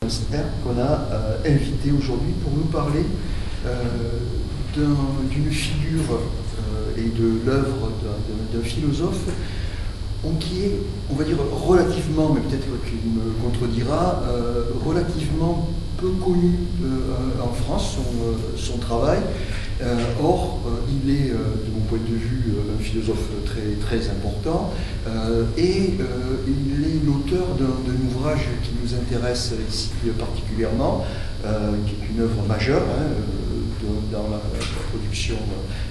Stern, qu'on a invité aujourd'hui pour nous parler d'une figure et de l'œuvre d'un philosophe qui est, on va dire, relativement, mais peut-être qu'il me contredira, relativement peu connu en France, son travail. Or, il est, de mon point de vue, un philosophe très, très important, et il est l'auteur d'un ouvrage qui nous intéresse ici particulièrement, qui est une œuvre majeure, dans la production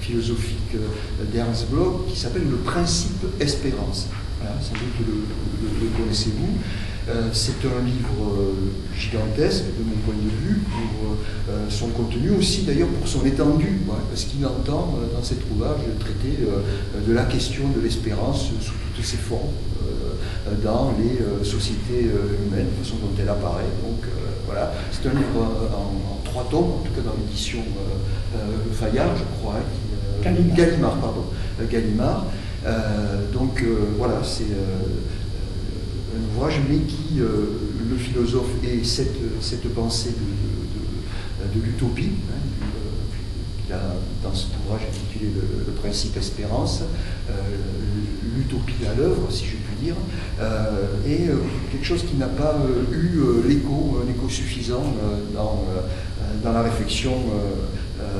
philosophique d'Ernst Bloch, qui s'appelle Le Principe Espérance. Voilà, sans doute le connaissez-vous. C'est un livre gigantesque de mon point de vue, pour son contenu, aussi d'ailleurs pour son étendue, parce qu'il entend dans cet ouvrage traiter de la question de l'espérance sous toutes ses formes dans les sociétés humaines, de façon dont elle apparaît. Donc voilà, c'est un livre en 3 tomes, en tout cas dans l'édition Fayard, je crois, Gallimard, pardon, Gallimard. Donc voilà, c'est un ouvrage, mais qui, le philosophe et cette pensée de l'utopie, qu'il a dans cet ouvrage intitulé Le Principe Espérance, l'utopie à l'œuvre, si je puis dire, est quelque chose qui n'a pas eu un écho suffisant dans la réflexion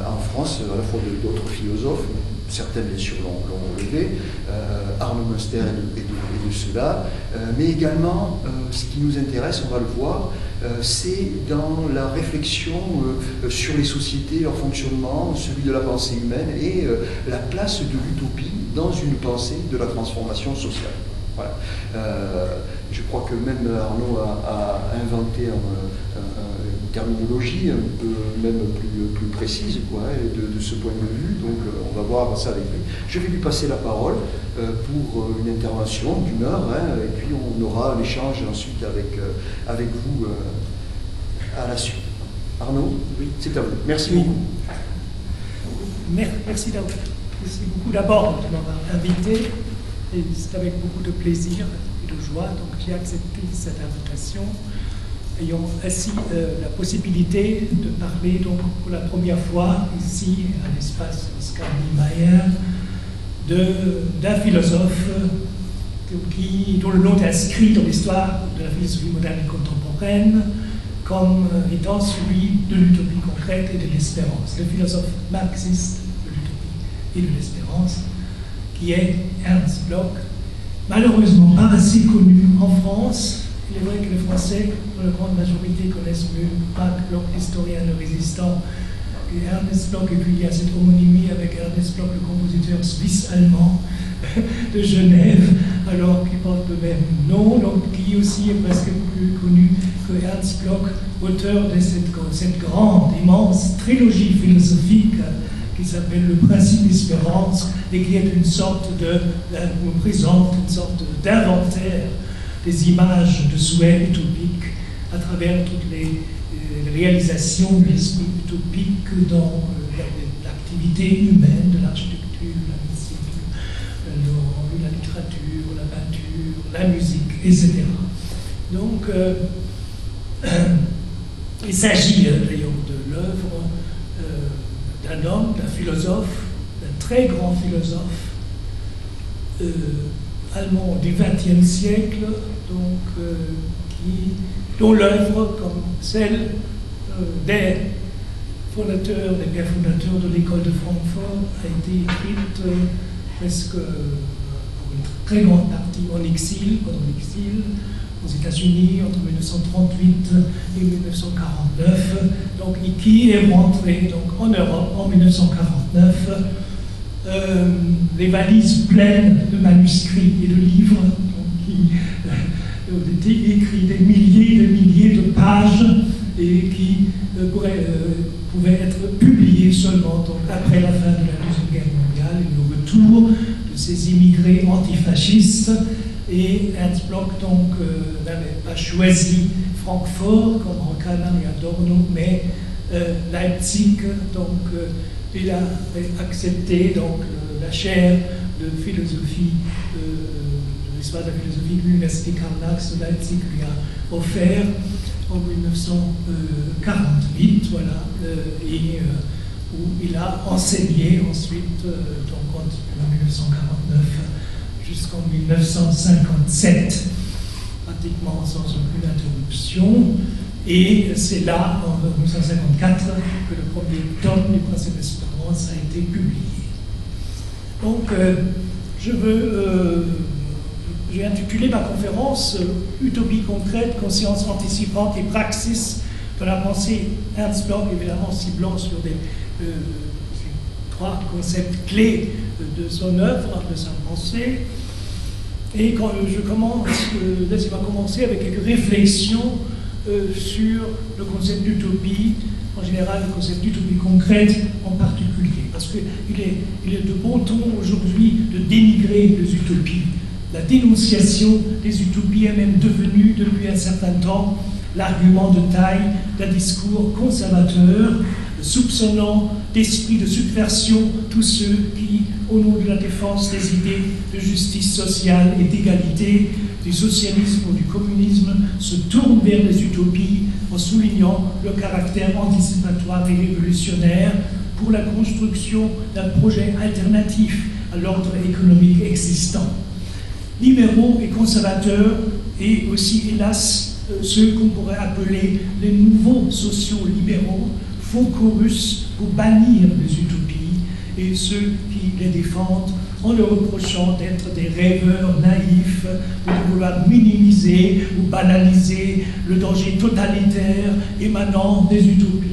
en France, à la fois d'autres philosophes. Certains, bien sûr, l'ont relevé, Arnaud Münster et de ceux-là, mais également, ce qui nous intéresse, on va le voir, c'est dans la réflexion sur les sociétés, leur fonctionnement, celui de la pensée humaine et la place de l'utopie dans une pensée de la transformation sociale. Voilà. Je crois que même Arnaud a inventé une terminologie un peu même plus précise, de ce point de vue. Donc on va voir ça avec lui. Je vais lui passer la parole pour une intervention d'1 heure, et puis on aura l'échange ensuite avec vous à la suite. Arnaud, oui, c'est à vous. Merci beaucoup. Merci beaucoup d'abord de m'avoir invité. Et c'est avec beaucoup de plaisir et de joie donc j'ai accepté cette invitation, ayant ainsi la possibilité de parler donc pour la première fois ici à l'espace Oscar Niemeyer d'un philosophe dont le nom est inscrit dans l'histoire de la philosophie moderne et contemporaine comme étant celui de l'utopie concrète et de l'espérance, le philosophe marxiste de l'utopie et de l'espérance, qui est Ernst Bloch, malheureusement pas assez connu en France. Il est vrai que les Français, pour la grande majorité, connaissent mieux Frank Bloch, l'historien, le résistant, que Ernst Bloch, et puis il y a cette homonymie avec Ernst Bloch, le compositeur suisse-allemand de Genève, alors qui porte le même nom, donc qui aussi est presque plus connu que Ernst Bloch, auteur de cette grande, immense trilogie philosophique qui s'appelle Le Principe Espérance, et qui est une sorte nous présente une sorte d'inventaire des images de souhaits utopiques à travers toutes les réalisations de l'esprit utopique dans l'activité humaine, de l'architecture, la médecine, la littérature, la peinture, la musique, etc. Donc, il s'agit d'ailleurs de l'œuvre d'un homme, d'un philosophe, d'un très grand philosophe allemand du XXe siècle, donc, dont l'œuvre, comme celle des pères fondateurs de l'école de Francfort, a été écrite presque pour une très grande partie en exil, aux États-Unis entre 1938 et 1949, donc, et qui est rentré donc, en Europe en 1949, les valises pleines de manuscrits et de livres donc, qui ont été écrits des milliers de pages et qui pouvaient être publiés seulement donc, après la fin de la Deuxième Guerre mondiale et le retour de ces immigrés antifascistes. Et Ernst Bloch donc n'avait pas choisi Francfort comme Horkheimer et Adorno, mais Leipzig. Donc il a accepté donc la chaire de philosophie, de l'histoire de la philosophie de l'université Karl Marx de Leipzig lui a offert en 1948, voilà, et où il a enseigné ensuite, donc en 1949 jusqu'en 1957, pratiquement sans aucune interruption. Et c'est là, en 1954, que le premier tome du Principe d'Espérance a été publié. Donc, j'ai intitulé ma conférence Utopie concrète, conscience anticipante et praxis de la pensée. Ernst Bloch, évidemment, ciblant sur des trois concepts clés de son œuvre, de sa pensée. Et quand je commence, laissez-moi commencer avec quelques réflexions sur le concept d'utopie, en général le concept d'utopie concrète en particulier, parce qu'il est de bon ton aujourd'hui de dénigrer les utopies. La dénonciation des utopies est même devenue depuis un certain temps l'argument de taille d'un discours conservateur, soupçonnant d'esprit de subversion tous ceux qui, au nom de la défense des idées de justice sociale et d'égalité, du socialisme ou du communisme, se tournent vers les utopies en soulignant le caractère anticipatoire et révolutionnaire pour la construction d'un projet alternatif à l'ordre économique existant. Libéraux et conservateurs, et aussi, hélas, ceux qu'on pourrait appeler les nouveaux sociaux-libéraux, font chorus pour bannir les utopies, et ceux qui les défendent en leur reprochant d'être des rêveurs naïfs, ou de vouloir minimiser ou banaliser le danger totalitaire émanant des utopies.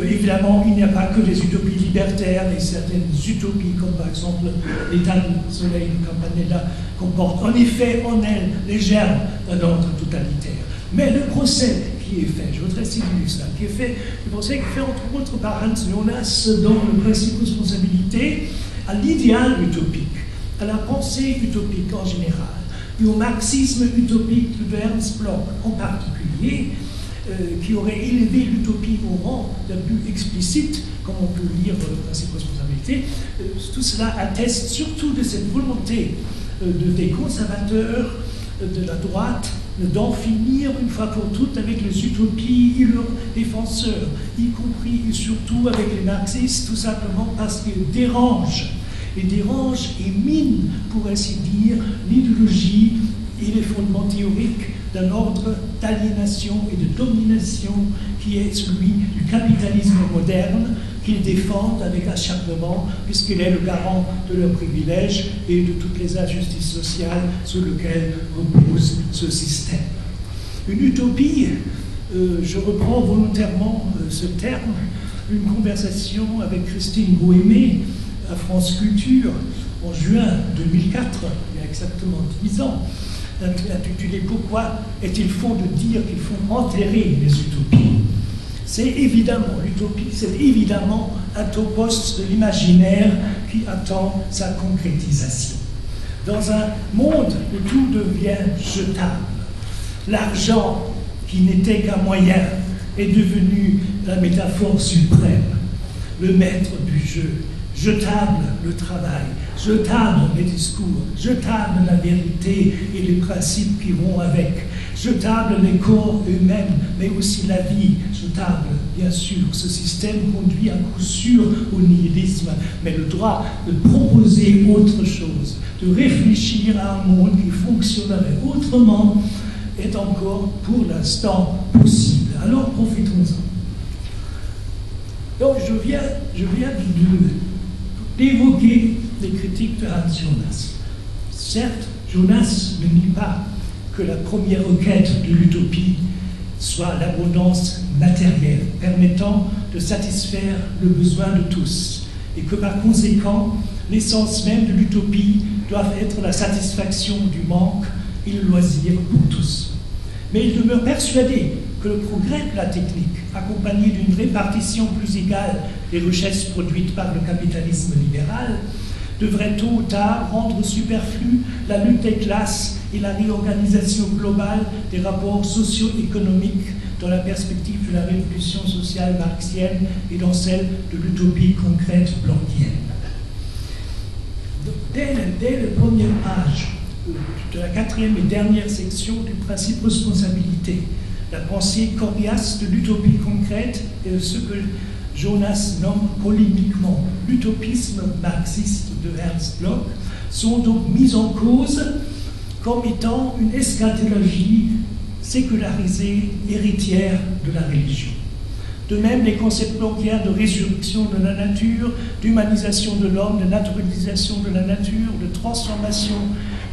Évidemment, il n'y a pas que des utopies libertaires, et certaines utopies, comme par exemple l'état du soleil de Campanella, comportent en effet en elles les germes d'un ordre totalitaire. Mais le procès qui est fait, je voudrais signaler ça, le procès qui est fait entre autres par Hans Jonas dans le Principe de responsabilité, à l'idéal utopique, à la pensée utopique en général, et au marxisme utopique de Ernst Bloch en particulier, qui aurait élevé l'utopie au rang d'un but explicite, comme on peut lire dans le Principe de responsabilité. Tout cela atteste surtout de cette volonté des conservateurs de la droite d'en finir une fois pour toutes avec les utopies et leurs défenseurs, y compris et surtout avec les marxistes, tout simplement parce qu'ils dérangent et minent, pour ainsi dire, l'idéologie et les fondements théoriques d'un ordre d'aliénation et de domination qui est celui du capitalisme moderne, qu'ils défendent avec acharnement, puisqu'il est le garant de leurs privilèges et de toutes les injustices sociales sur lesquelles repose ce système. Une utopie, je reprends volontairement ce terme, une conversation avec Christine Bohémé à France Culture en juin 2004, il y a exactement 10 ans, intitulé « Pourquoi est-il faux de dire qu'il faut enterrer les utopies ?» C'est évidemment, l'utopie, c'est évidemment un topos de l'imaginaire qui attend sa concrétisation. Dans un monde où tout devient jetable, l'argent, qui n'était qu'un moyen, est devenu la métaphore suprême, le maître du jeu. Jetable le travail, jetable les discours, jetable la vérité et les principes qui vont avec, jetable les corps eux-mêmes, mais aussi la vie, jetable, bien sûr. Ce système conduit à coup sûr au nihilisme, mais le droit de proposer autre chose, de réfléchir à un monde qui fonctionnerait autrement, est encore pour l'instant possible. Alors profitons-en. Donc je viens d'évoquer les critiques de Hans Jonas. Certes, Jonas ne nie pas que la première requête de l'utopie soit l'abondance matérielle, permettant de satisfaire le besoin de tous, et que par conséquent, l'essence même de l'utopie doit être la satisfaction du manque et le loisir pour tous. Mais il demeure persuadé que le progrès de la technique, accompagné d'une répartition plus égale des richesses produites par le capitalisme libéral, devrait tôt ou tard rendre superflue la lutte des classes et la réorganisation globale des rapports socio-économiques dans la perspective de la révolution sociale marxienne et dans celle de l'utopie concrète blochienne. Dès les premières pages de la 4e et dernière section du principe responsabilité, La pensée coriace de l'utopie concrète et de ce que Jonas nomme polémiquement l'utopisme marxiste de Ernst Bloch sont donc mises en cause comme étant une eschatologie sécularisée, héritière de la religion. De même, les concepts blochiens de résurrection de la nature, d'humanisation de l'homme, de naturalisation de la nature, de transformation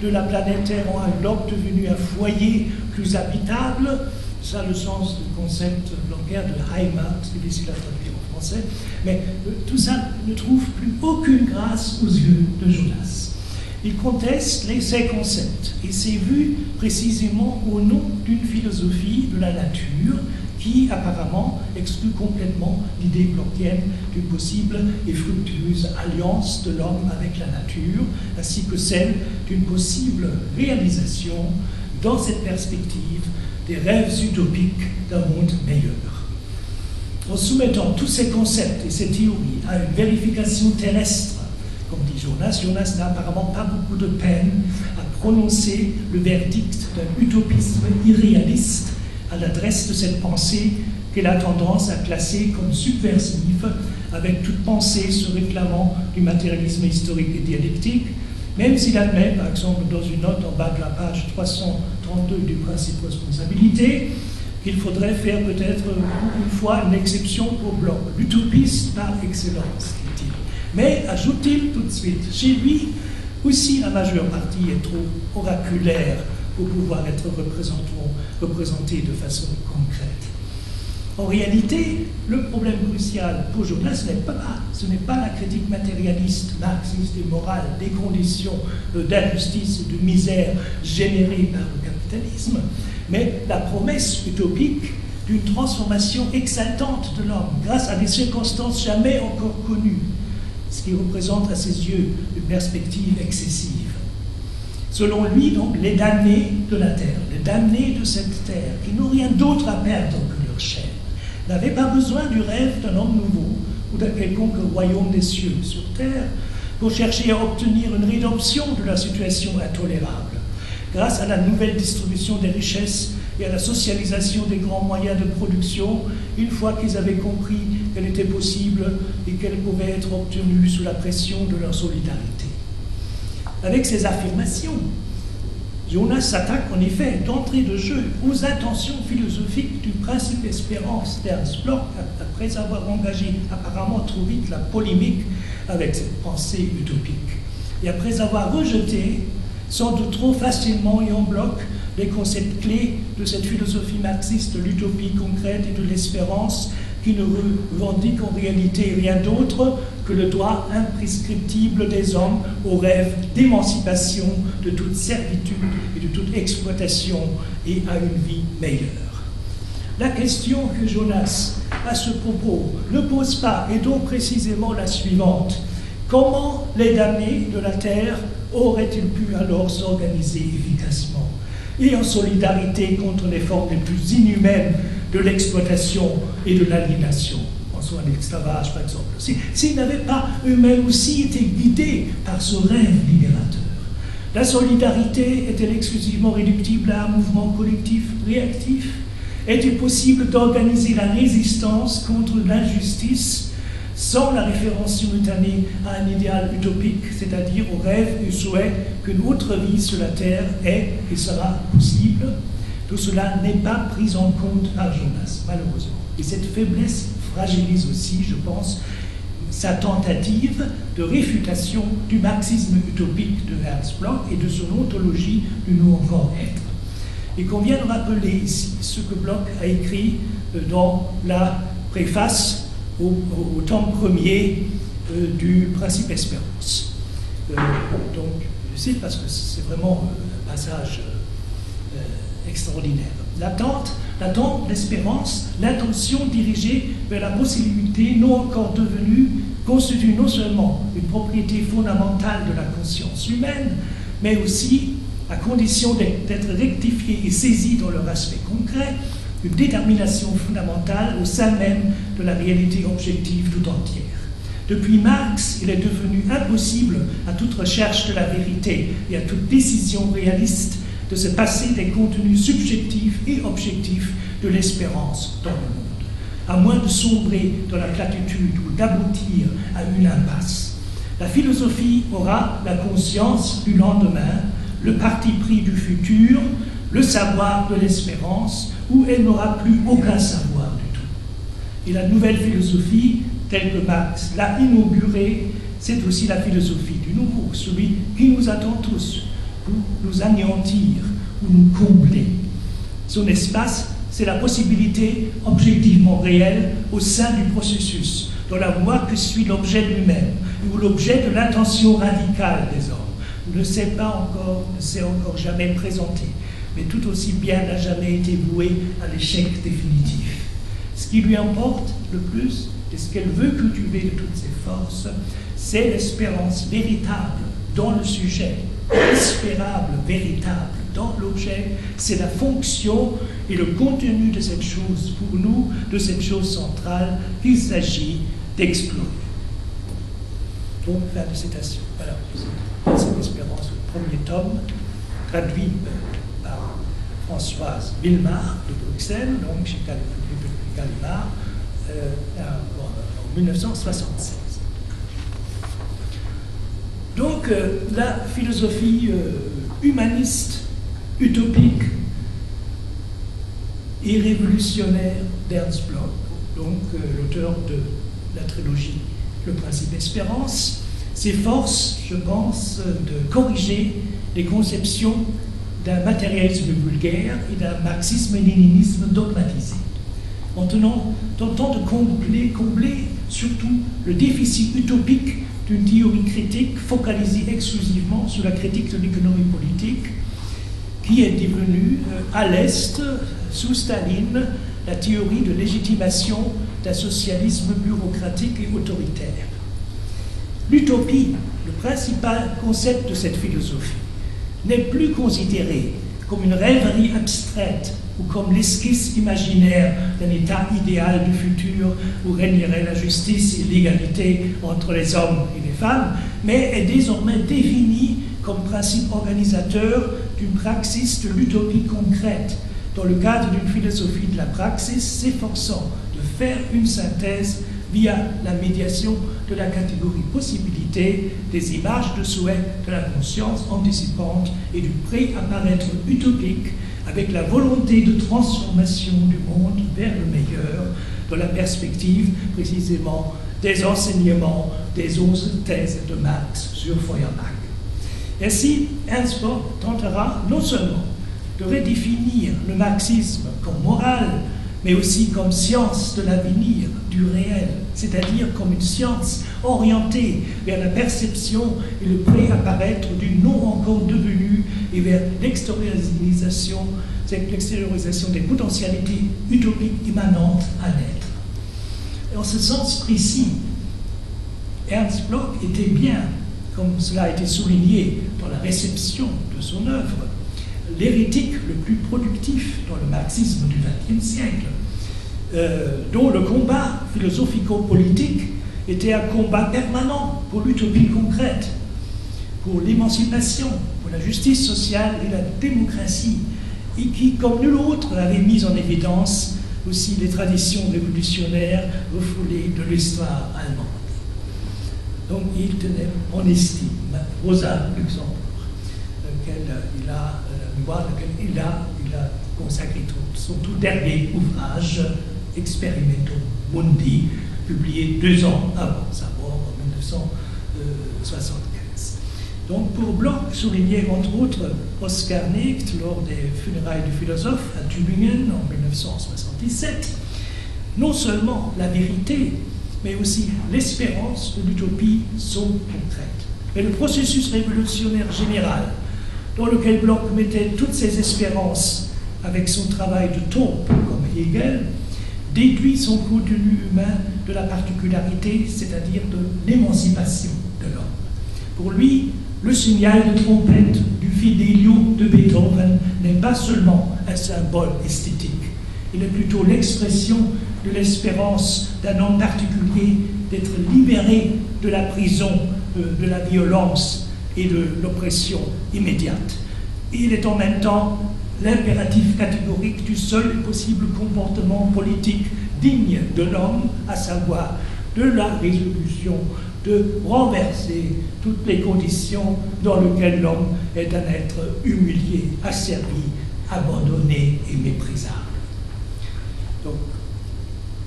de la planète Terre en un globe devenu un foyer plus habitable, c'est ça le sens du concept blochien de Heimat, c'est difficile à traduire en français, mais tout ça ne trouve plus aucune grâce aux yeux de Jonas. Il conteste ces concepts et c'est vu précisément au nom d'une philosophie de la nature qui apparemment exclut complètement l'idée blochienne d'une possible et fructueuse alliance de l'homme avec la nature, ainsi que celle d'une possible réalisation, dans cette perspective, des rêves utopiques d'un monde meilleur. En soumettant tous ces concepts et ces théories à une vérification terrestre, comme dit Jonas n'a apparemment pas beaucoup de peine à prononcer le verdict d'un utopisme irréaliste à l'adresse de cette pensée qu'elle a tendance à classer comme subversive, avec toute pensée se réclamant du matérialisme historique et dialectique, même s'il admet, par exemple dans une note en bas de la page 332 du principe de responsabilité, qu'il faudrait faire peut-être une fois une exception pour Bloch, l'utopiste par excellence, dit-il. Mais, ajoute-t-il tout de suite, chez lui aussi la majeure partie est trop oraculaire pour pouvoir être représentée de façon concrète. En réalité, le problème crucial pour Jonas ce n'est pas la critique matérialiste, marxiste et morale des conditions d'injustice et de misère générées par le capitalisme, mais la promesse utopique d'une transformation exaltante de l'homme grâce à des circonstances jamais encore connues, ce qui représente à ses yeux une perspective excessive. Selon lui, donc, les damnés de la terre, les damnés de cette terre, qui n'ont rien d'autre à perdre que leur chair, n'avaient pas besoin du rêve d'un homme nouveau ou d'un quelconque royaume des cieux sur terre pour chercher à obtenir une rédemption de la situation intolérable. Grâce à la nouvelle distribution des richesses et à la socialisation des grands moyens de production, une fois qu'ils avaient compris qu'elle était possible et qu'elle pouvait être obtenue sous la pression de leur solidarité. Avec ces affirmations, Jonas s'attaque en effet d'entrée de jeu aux intentions philosophiques du principe espérance d'Ernst Bloch, après avoir engagé apparemment trop vite la polémique avec cette pensée utopique. Et après avoir rejeté, sans doute trop facilement et en bloc, les concepts clés de cette philosophie marxiste de l'utopie concrète et de l'espérance, qui ne revendique en réalité rien d'autre que le droit imprescriptible des hommes au rêve d'émancipation de toute servitude et de toute exploitation et à une vie meilleure. La question que Jonas, à ce propos, ne pose pas est donc précisément la suivante. Comment les damnés de la terre auraient-ils pu alors s'organiser efficacement et en solidarité contre les formes les plus inhumaines de l'exploitation et de l'aliénation, en soit l'esclavage par exemple, s'ils n'avaient pas eux-mêmes aussi été guidés par ce rêve libérateur? La solidarité est-elle exclusivement réductible à un mouvement collectif réactif? Est-il possible d'organiser la résistance contre l'injustice sans la référence simultanée à un idéal utopique, c'est-à-dire au rêve et au souhait qu'une autre vie sur la Terre est et sera possible? Tout cela n'est pas pris en compte par Jonas, malheureusement. Et cette faiblesse fragilise aussi, je pense, sa tentative de réfutation du marxisme utopique de Ernst Bloch et de son ontologie du nouveau être. Il convient de rappeler ici ce que Bloch a écrit dans la préface au tome premier du Principe Espérance. Donc, je cite parce que c'est vraiment un passage extraordinaire. L'attente, l'espérance, l'intention dirigée vers la possibilité non encore devenue constitue non seulement une propriété fondamentale de la conscience humaine, mais aussi, à condition d'être rectifiée et saisie dans leur aspect concret, une détermination fondamentale au sein même de la réalité objective tout entière. Depuis Marx, il est devenu impossible à toute recherche de la vérité et à toute décision réaliste de se passer des contenus subjectifs et objectifs de l'espérance dans le monde, à moins de sombrer dans la platitude ou d'aboutir à une impasse. La philosophie aura la conscience du lendemain, le parti pris du futur, le savoir de l'espérance, où elle n'aura plus aucun savoir du tout. Et la nouvelle philosophie, telle que Marx l'a inaugurée, c'est aussi la philosophie du nouveau, celui qui nous attend tous, pour nous anéantir ou nous combler. Son espace, c'est la possibilité objectivement réelle au sein du processus, dans la voie que suit l'objet lui-même, ou l'objet de l'intention radicale des hommes. Ne s'est encore jamais présenté, mais tout aussi bien n'a jamais été voué à l'échec définitif. Ce qui lui importe le plus, et ce qu'elle veut cultiver de toutes ses forces, c'est l'espérance véritable dans le sujet, espérable, véritable dans l'objet, c'est la fonction et le contenu de cette chose, pour nous, de cette chose centrale qu'il s'agit d'explorer. Donc, fin de citation. Voilà, cette espérance, le premier tome, traduit par Françoise Wilmar de Bruxelles, donc chez Gallimard, en 1976. Donc, la philosophie humaniste, utopique et révolutionnaire d'Ernst Bloch, donc l'auteur de la trilogie Le principe espérance, s'efforce, je pense, de corriger les conceptions d'un matérialisme vulgaire et d'un marxisme-léninisme dogmatisé, en tentant de combler surtout le déficit utopique d'une théorie critique focalisée exclusivement sur la critique de l'économie politique, qui est devenue, à l'Est, sous Staline, la théorie de légitimation d'un socialisme bureaucratique et autoritaire. L'utopie, le principal concept de cette philosophie, n'est plus considéré comme une rêverie abstraite ou comme l'esquisse imaginaire d'un état idéal du futur où régnerait la justice et l'égalité entre les hommes et les femmes, mais est désormais définie comme principe organisateur d'une praxis de l'utopie concrète, dans le cadre d'une philosophie de la praxis s'efforçant de faire une synthèse via la médiation de la catégorie possibilité, des images de souhait de la conscience anticipante et du pré-apparaître utopique, avec la volonté de transformation du monde vers le meilleur, dans la perspective précisément des enseignements des 11 thèses de Marx sur Feuerbach. Ainsi, Ernst Bloch tentera non seulement de redéfinir le marxisme comme morale, mais aussi comme science de l'avenir, du réel, c'est-à-dire comme une science orientée vers la perception et le pré-apparaître du non encore devenu et vers l'extériorisation des potentialités utopiques immanentes à l'être. Et en ce sens précis, Ernst Bloch était bien, comme cela a été souligné dans la réception de son œuvre, l'hérétique le plus productif dans le marxisme du XXe siècle, dont le combat philosophico-politique était un combat permanent pour l'utopie concrète, pour l'émancipation, pour la justice sociale et la démocratie, et qui, comme nul autre, avait mis en évidence aussi les traditions révolutionnaires refoulées de l'histoire allemande. Donc il tenait en estime Rosa Luxembourg, laquelle il a consacré son tout dernier ouvrage, Experimentum Mundi, publié 2 ans avant sa mort, en 1975. Donc pour Bloch, soulignait entre autres Oskar Nächt lors des funérailles du philosophe à Tübingen en 1977, non seulement la vérité, mais aussi l'espérance de l'utopie sont concrètes. Mais le processus révolutionnaire général, dans lequel Bloch mettait toutes ses espérances avec son travail de taupe, comme Hegel, déduit son contenu humain de la particularité, c'est-à-dire de l'émancipation de l'homme. Pour lui, le signal de trompette du Fidelio de Beethoven n'est pas seulement un symbole esthétique, il est plutôt l'expression de l'espérance d'un homme particulier d'être libéré de la prison, de la violence et de l'oppression immédiate. il est en même temps l'impératif catégorique du seul possible comportement politique digne de l'homme, à savoir de la résolution, de renverser toutes les conditions dans lesquelles l'homme est un être humilié, asservi, abandonné et méprisable. Donc,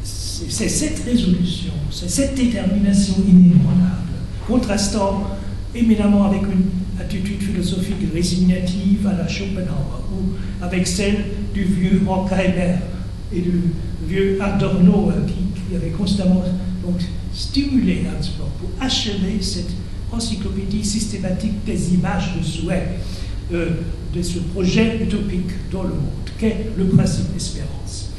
c'est cette résolution, c'est cette détermination inébranlable, contrastant éminemment avec une attitude philosophique résignative à la Schopenhauer, ou avec celle du vieux Horkheimer et du vieux Adorno, qui avait constamment donc, stimulé Ernst Bloch pour achever cette encyclopédie systématique des images de souhait de ce projet utopique dans le monde, qu'est le principe d'espérance.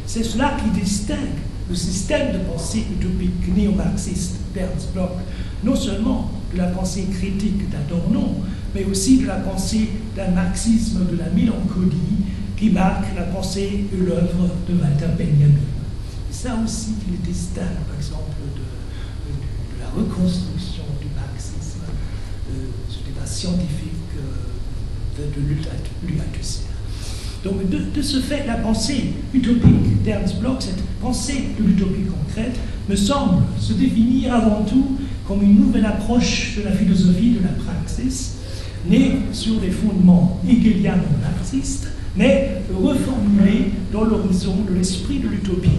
C'est cela qui distingue le système de pensée utopique néo-marxiste d'Ernst Bloch, non seulement de la pensée critique d'Adorno, mais aussi de la pensée d'un marxisme de la mélancolie qui marque la pensée et l'œuvre de Walter Benjamin. C'est ça aussi qui le distingue, par exemple, de la reconstruction du marxisme, ce débat scientifique de l'Althusser. Donc, de ce fait, la pensée utopique d'Ernst Bloch, cette pensée de l'utopie concrète, me semble se définir avant tout comme une nouvelle approche de la philosophie de la praxis, née sur des fondements hegeliano-marxistes, mais reformulée dans l'horizon de l'esprit de l'utopie.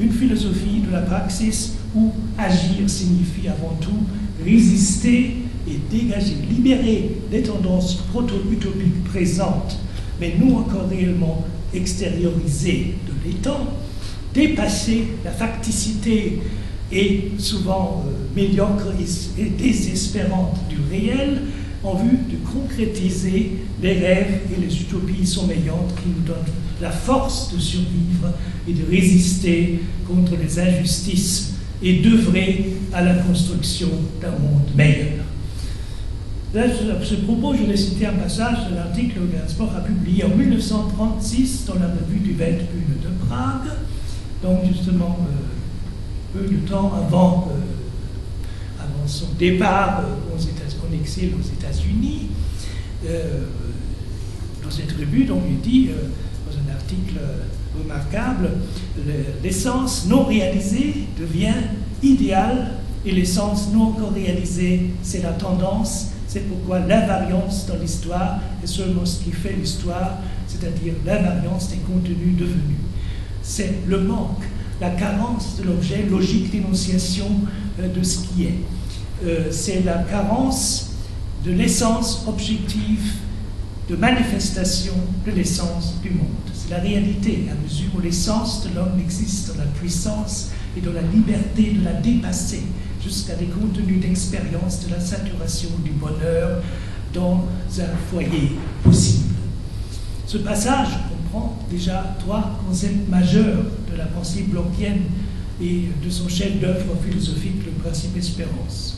Une philosophie de la praxis où agir signifie avant tout résister et dégager, libérer les tendances proto-utopiques présentes, mais non encore réellement extériorisées de l'étang, dépasser la facticité et souvent médiocre et désespérante du réel en vue de concrétiser les rêves et les utopies sommeillantes qui nous donnent la force de survivre et de résister contre les injustices et d'œuvrer à la construction d'un monde meilleur. Là, à ce propos, je vais citer un passage de l'article que Ernst Bloch a publié en 1936 dans la revue du Weltbühne de Prague, donc justement peu de temps avant son départ en exil aux États-Unis. Dans cette revue, donc, il dit, dans un article remarquable, l'essence non réalisée devient idéale et l'essence non encore réalisée, c'est la tendance. C'est pourquoi l'invariance dans l'histoire est seulement ce qui fait l'histoire, c'est-à-dire l'invariance des contenus devenus. C'est le manque, la carence de l'objet, logique d'énonciation de ce qui est. C'est la carence de l'essence objective de manifestation de l'essence du monde. C'est la réalité, à mesure où l'essence de l'homme existe dans la puissance et dans la liberté de la dépasser, jusqu'à des contenus d'expérience de la saturation du bonheur dans un foyer possible. Ce passage comprend déjà trois concepts majeurs de la pensée blochienne et de son chef-d'œuvre philosophique, le principe espérance,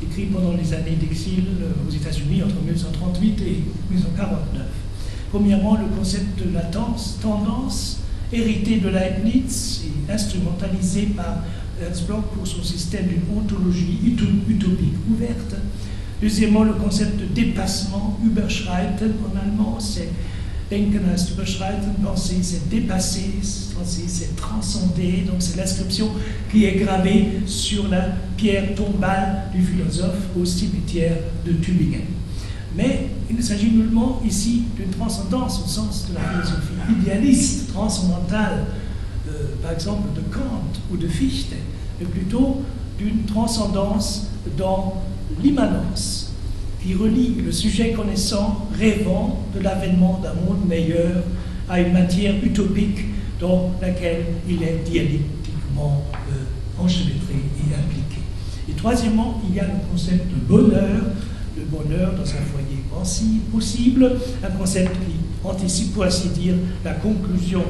écrit pendant les années d'exil aux États-Unis entre 1938 et 1949. Premièrement, le concept de latence, tendance, hérité de Leibniz et instrumentalisé par Ernst Bloch pour son système d'une ontologie utopique ouverte. Deuxièmement, le concept de dépassement, Überschreiten en allemand, c'est Denken heißt Überschreiten, penser, c'est dépasser, c'est transcender, donc c'est l'inscription qui est gravée sur la pierre tombale du philosophe au cimetière de Tübingen. Mais il ne s'agit nullement ici d'une transcendance au sens de la philosophie idéaliste, transcendantale, par exemple de Kant ou de Fichte, mais plutôt d'une transcendance dans l'immanence, qui relie le sujet connaissant, rêvant de l'avènement d'un monde meilleur à une matière utopique dans laquelle il est dialectiquement enchevêtré et impliqué. Et troisièmement, il y a le concept de bonheur, le bonheur dans un foyer possible, un concept qui anticipe, pour ainsi dire, la conclusion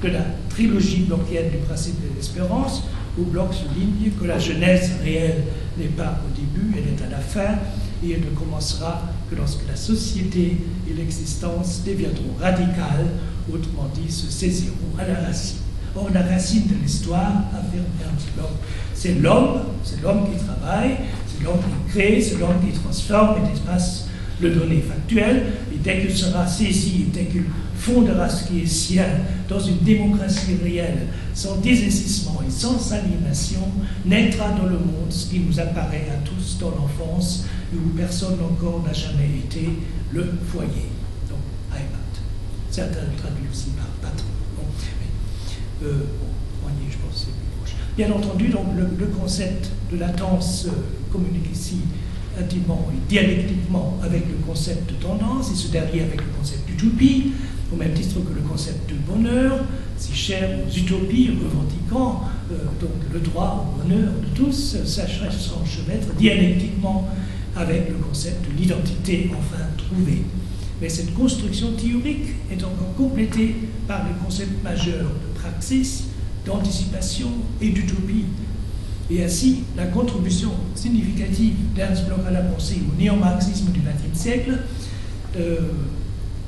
de la trilogie blochienne du principe de l'espérance, où Bloch souligne que la genèse réelle n'est pas au début, elle est à la fin, et elle ne commencera que lorsque la société et l'existence deviendront radicales, autrement dit, se saisiront à la racine. Or, la racine de l'histoire, affirme Ernst Bloch, c'est l'homme qui travaille, c'est l'homme qui crée, c'est l'homme qui transforme et dépasse le donner factuel, et dès qu'il sera saisi, dès qu'il fondera ce qui est sien dans une démocratie réelle, sans désaisissement et sans aliénation, naîtra dans le monde ce qui nous apparaît à tous dans l'enfance, où personne encore n'a jamais été le foyer. Donc, Heimat. Certains traduisent aussi par patron. Bon, foyer, je pense que c'est plus proche. Bien entendu, donc, le concept de latence communique ici intimement et dialectiquement avec le concept de tendance, et ce dernier avec le concept d'utopie, au même titre que le concept de bonheur, si cher aux utopies revendiquant donc le droit au bonheur de tous, sacherait s'enchevêtre dialectiquement avec le concept de l'identité enfin trouvée. Mais cette construction théorique est encore complétée par les concepts majeurs de praxis, d'anticipation et d'utopie. Et ainsi, la contribution significative d'Ernst Bloch à la pensée au néo-marxisme du XXe siècle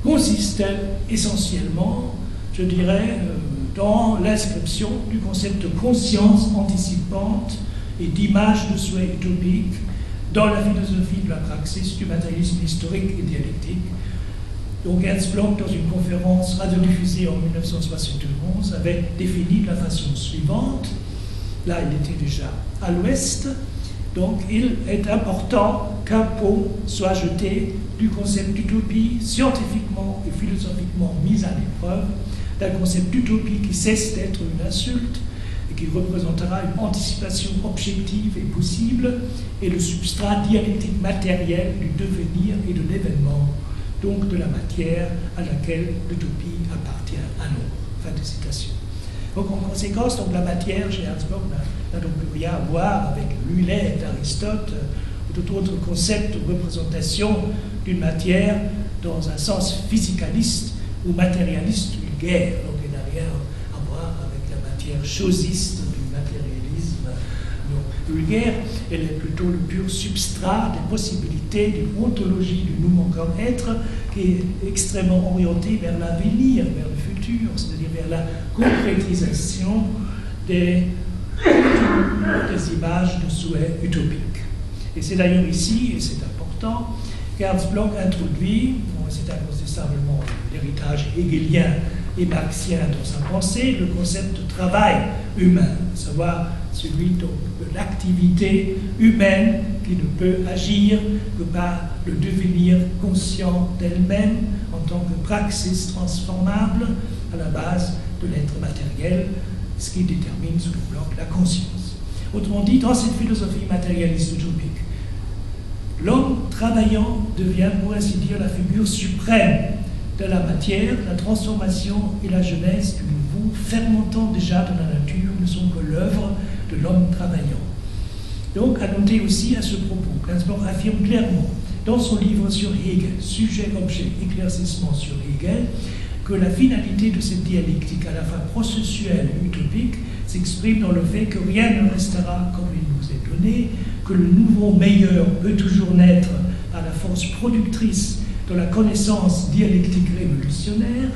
consiste essentiellement, je dirais, dans l'inscription du concept de conscience anticipante et d'image de soi utopique dans la philosophie de la praxis du matérialisme historique et dialectique. Donc Ernst Bloch, dans une conférence radiodiffusée en 1971, avait défini de la façon suivante. Là, il était déjà à l'ouest. Donc, il est important qu'un pot soit jeté du concept d'utopie scientifiquement et philosophiquement mis à l'épreuve, d'un concept d'utopie qui cesse d'être une insulte et qui représentera une anticipation objective et possible et le substrat dialectique matériel du devenir et de l'événement, donc de la matière à laquelle l'utopie appartient à nous. Fin de citation. Donc, en conséquence, donc, la matière chez Ernst Bloch n'a donc plus rien à voir avec Mulet d'Aristote ou tout autre concept de représentation d'une matière dans un sens physicaliste ou matérialiste vulgaire. Donc, il n'a rien à voir avec la matière chosiste du matérialisme vulgaire. Elle est plutôt le pur substrat des possibilités d'une ontologie du mouvement comme être qui est extrêmement orientée vers l'avenir, vers le futur, c'est-à-dire vers la concrétisation des images de souhait utopiques. Et c'est d'ailleurs ici, et c'est important, qu'Ernst Bloch introduit, c'est incontestablement l'héritage hegelien et marxien dans sa pensée, le concept de travail humain, à savoir celui de l'activité humaine qui ne peut agir que par le devenir conscient d'elle-même en tant que praxis transformable à la base de l'être matériel, ce qui détermine sous le bloc la conscience. Autrement dit, dans cette philosophie matérialiste utopique, l'homme travaillant devient, pour ainsi dire, la figure suprême de la matière, la transformation et la genèse du nouveau, fermentant déjà de la nature, ne sont que l'œuvre de l'homme travaillant. Donc, à noter aussi à ce propos, Ernst Bloch affirme clairement dans son livre sur Hegel, Sujet-objet, éclaircissement sur Hegel, que la finalité de cette dialectique à la fois processuelle et utopique s'exprime dans le fait que rien ne restera comme il nous est donné, que le nouveau meilleur peut toujours naître à la force productrice de la connaissance dialectique révolutionnaire,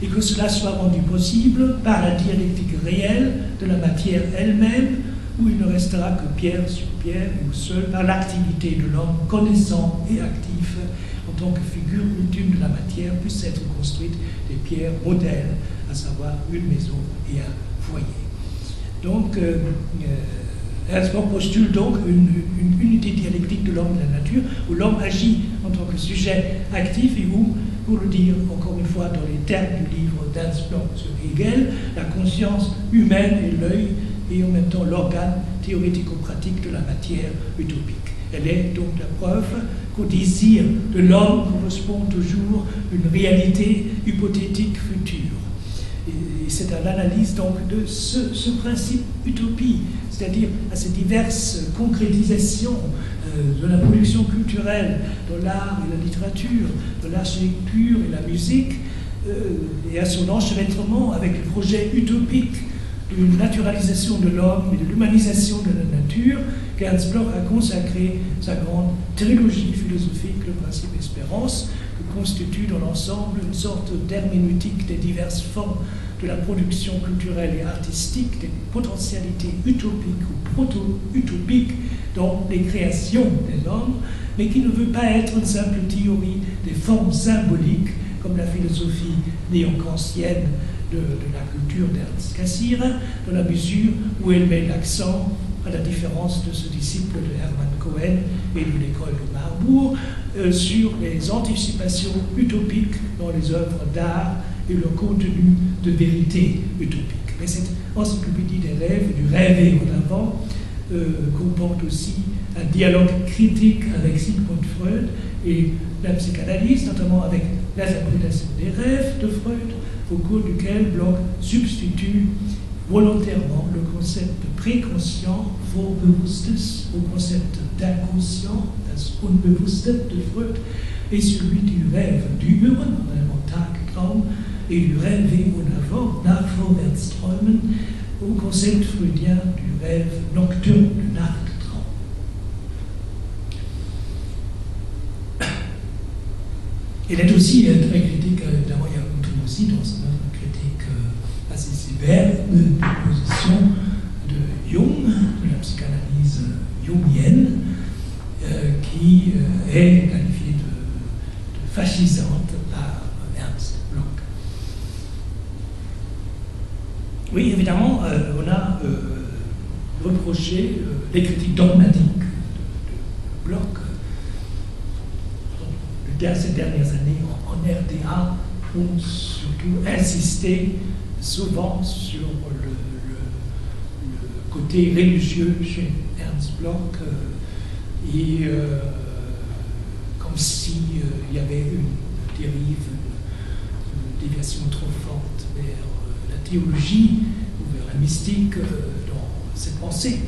et que cela soit rendu possible par la dialectique réelle de la matière elle-même, où il ne restera que pierre sur pierre, et où seul, par l'activité de l'homme connaissant et actif, en tant que figure ultime de la matière, puissent être construites des pierres modèles, à savoir une maison et un foyer. Donc, Ernst Bloch postule donc une unité dialectique de l'homme et de la nature, où l'homme agit en tant que sujet actif et où, pour le dire encore une fois dans les termes du livre d'Ernst Bloch sur Hegel, la conscience humaine est l'œil et en même temps l'organe théorico-pratique de la matière utopique. Elle est donc la preuve qu'au désir de l'homme correspond toujours une réalité hypothétique future. Et c'est à l'analyse donc de ce principe utopie, c'est-à-dire à ces diverses concrétisations de la production culturelle, de l'art et la littérature, de l'architecture et la musique, et à son enchevêtrement avec le projet utopique d'une naturalisation de l'homme et de l'humanisation de la nature, qu'Ernst Bloch a consacré sa grande trilogie philosophique, le principe espérance, que constitue dans l'ensemble une sorte d'herméneutique des diverses formes de la production culturelle et artistique des potentialités utopiques ou proto-utopiques dans les créations des hommes, mais qui ne veut pas être une simple théorie des formes symboliques, comme la philosophie néo-kantienne de la culture d'Ernst Cassirer, dans la mesure où elle met l'accent, à la différence de ce disciple de Hermann Cohen et de l'école de Marbourg, sur les anticipations utopiques dans les œuvres d'art et leur contenu de vérité utopique. Mais cette encyclopédie des rêves, du rêver en avant, comporte aussi un dialogue critique avec Sigmund Freud et la psychanalyse, notamment avec l'interprétation des rêves de Freud, au cours duquel Bloch substitue volontairement le concept de préconscient, Vorbewusstes, au concept d'inconscient, das Unbewusste de Freud, et celui du rêve dur, en allemand Tagtraum, et du rêver en avant, Nachvorwärtsträumen, au concept freudien du rêve nocturne, du Nachttraum. Il est aussi très critique, évidemment, il y a aussi dans son œuvre une critique assez sévère de la position de Jung, de la psychanalyse jungienne, qui est qualifiée de fascisante par Ernst Bloch. Oui, évidemment, on a reproché les critiques dogmatiques de Bloch. Ces dernières années, en RDA, ont surtout insisté souvent sur le côté religieux chez Ernst Bloch, et comme s'il y avait une dérive, une déviation trop forte vers la théologie ou vers la mystique dans cette pensée.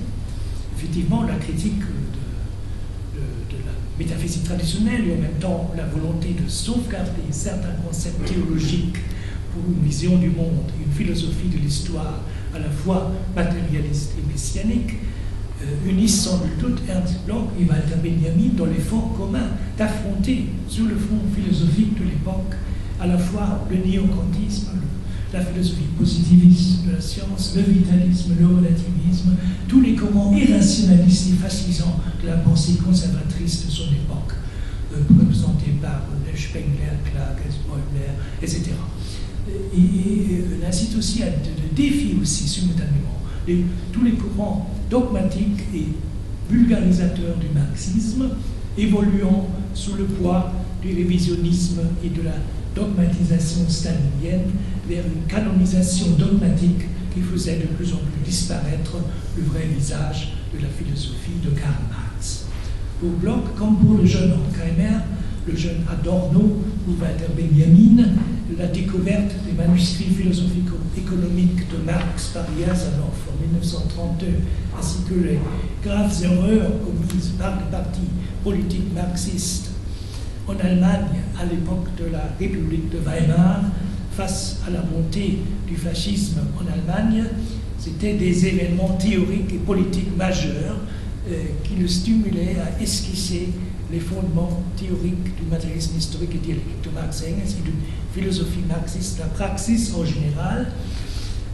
Effectivement, la critique de la métaphysique traditionnelle et en même temps la volonté de sauvegarder certains concepts théologiques pour une vision du monde, une philosophie de l'histoire à la fois matérialiste et messianique, unissent sans nul doute Ernst Bloch et Walter Benjamin dans l'effort commun d'affronter sur le front philosophique de l'époque à la fois le néo-kantisme, la philosophie positiviste de la science, le vitalisme, le relativisme, tous les courants irrationalistes et fascisants de la pensée conservatrice de son époque, représentés par Spengler, Clark, Spoiler, etc. Et on incite aussi à de défier aussi simultanément tous les courants dogmatiques et vulgarisateurs du marxisme, évoluant sous le poids du révisionnisme et de la dogmatisation stalinienne vers une canonisation dogmatique qui faisait de plus en plus disparaître le vrai visage de la philosophie de Karl Marx. Pour Bloch, comme pour le jeune Horkheimer, le jeune Adorno ou Walter Benjamin, la découverte des manuscrits philosophico-économiques de Marx par Yazanov en 1932, ainsi que les graves erreurs commises par les partis politiques marxistes en Allemagne à l'époque de la République de Weimar, face à la montée du fascisme en Allemagne, c'était des événements théoriques et politiques majeurs qui le stimulaient à esquisser les fondements théoriques du matérialisme historique et dialectique de Marx et Engels et d'une philosophie marxiste, la praxis en général,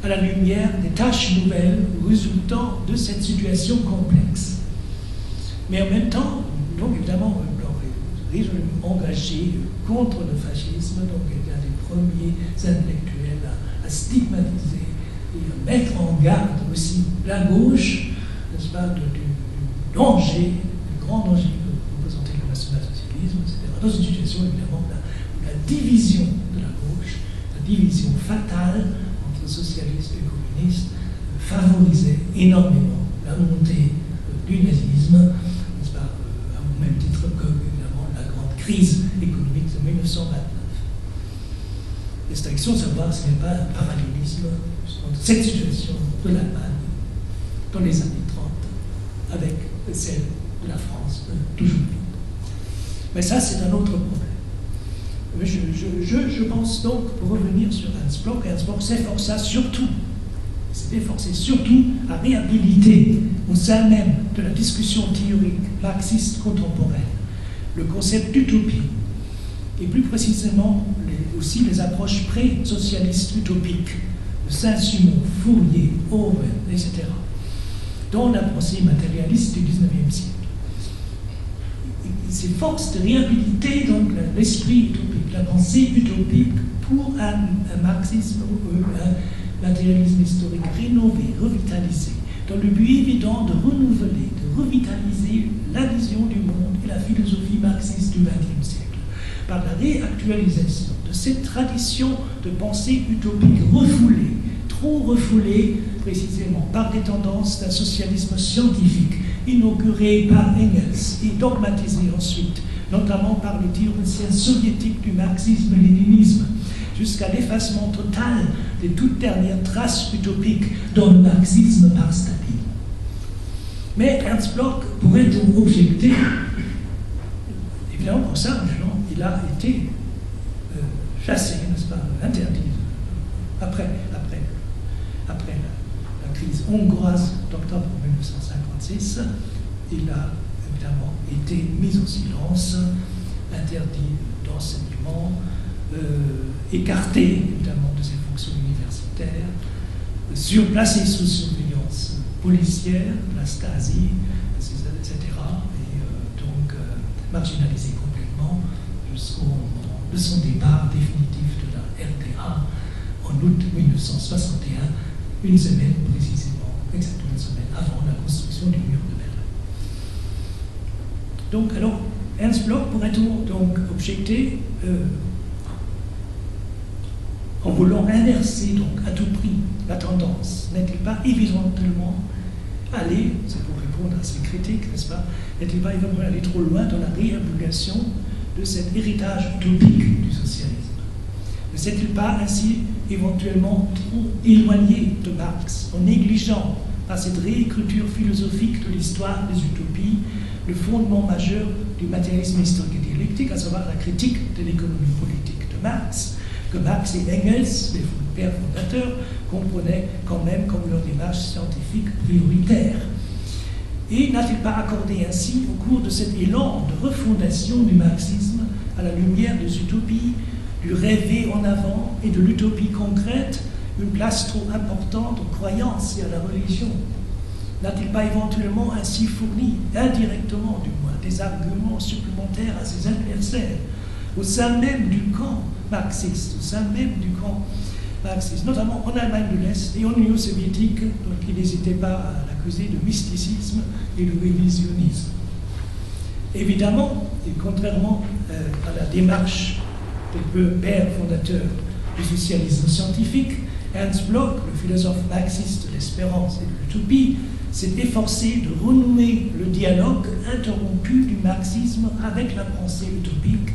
à la lumière des tâches nouvelles résultant de cette situation complexe. Mais en même temps, donc évidemment, résolument engagé contre le fascisme, donc il y a des premiers intellectuels à stigmatiser et à mettre en garde aussi la gauche, n'est-ce pas, du danger, du grand danger que représentait le national-socialisme, etc. Dans une situation évidemment où la division de la gauche, la division fatale entre socialistes et communistes, favorisait énormément la montée du nazisme, n'est-ce pas, au même titre que crise économique de 1929. Et cette question de savoir s'il n'y a pas un parallélisme entre cette situation de l'Allemagne dans les années 30 avec celle de la France d'aujourd'hui. Mais ça, c'est un autre problème. Je pense donc, pour revenir sur Ernst Bloch s'efforça surtout à réhabiliter au sein même de la discussion théorique marxiste contemporaine le concept d'utopie, et plus précisément aussi les approches pré-socialistes utopiques de Saint-Simon, Fourier, Owen, etc., dans la pensée matérialiste du XIXe siècle. Il s'efforce de réhabiliter donc l'esprit utopique, la pensée utopique pour un marxisme, un matérialisme historique rénové, revitalisé, dans le but évident de renouveler, de revitaliser la vision du monde et la philosophie marxiste du XXe siècle, par la réactualisation de cette tradition de pensée utopique refoulée, trop refoulée précisément par des tendances d'un socialisme scientifique inauguré par Engels et dogmatisé ensuite, notamment par les théoriciens soviétiques du marxisme-léninisme, jusqu'à l'effacement total des toutes dernières traces utopiques dans le marxisme par Staline. Mais Ernst Bloch pourrait donc objecter, évidemment pour ça, il a été chassé, n'est-ce pas, interdit, après la crise hongroise d'octobre 1956, il a évidemment été mis au silence, interdit d'enseignement, écarté évidemment de ses fonctions universitaires, placé sous surveillance policière, la Stasi, etc., et donc marginalisé complètement jusqu'au moment de son départ définitif de la RDA en août 1961, une semaine précisément, exactement une semaine avant la construction du mur de Berlin. Donc, alors, Ernst Bloch pourrait-on donc objecter, en voulant inverser donc à tout prix la tendance, n'est-il pas évidemment aller, c'est pour répondre à ces critiques, n'est-ce pas, n'est-il pas évidemment aller trop loin dans la réhabilitation de cet héritage utopique du socialisme? Ne s'est-il pas ainsi éventuellement trop éloigné de Marx, en négligeant par cette réécriture philosophique de l'histoire des utopies le fondement majeur du matérialisme historique et dialectique, à savoir la critique de l'économie politique de Marx, que Marx et Engels, les pères fondateurs, comprenaient quand même comme leur démarche scientifique prioritaire. Et n'a-t-il pas accordé ainsi, au cours de cet élan de refondation du marxisme, à la lumière des utopies, du rêver en avant et de l'utopie concrète, une place trop importante aux croyances et à la religion? N'a-t-il pas éventuellement ainsi fourni, indirectement du moins, des arguments supplémentaires à ses adversaires, au sein même du camp marxiste, notamment en Allemagne de l'Est et en Union soviétique, donc il n'hésitait pas à l'accuser de mysticisme et de révisionnisme? Évidemment, et contrairement à la démarche des pères fondateurs du socialisme scientifique, Ernst Bloch, le philosophe marxiste de l'espérance et de l'utopie, s'est efforcé de renouer le dialogue interrompu du marxisme avec la pensée utopique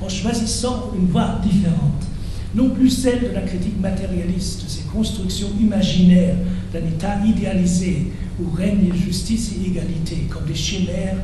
en choisissant une voie différente, non plus celle de la critique matérialiste, de ces constructions imaginaires d'un État idéalisé où règne justice et égalité comme des chimères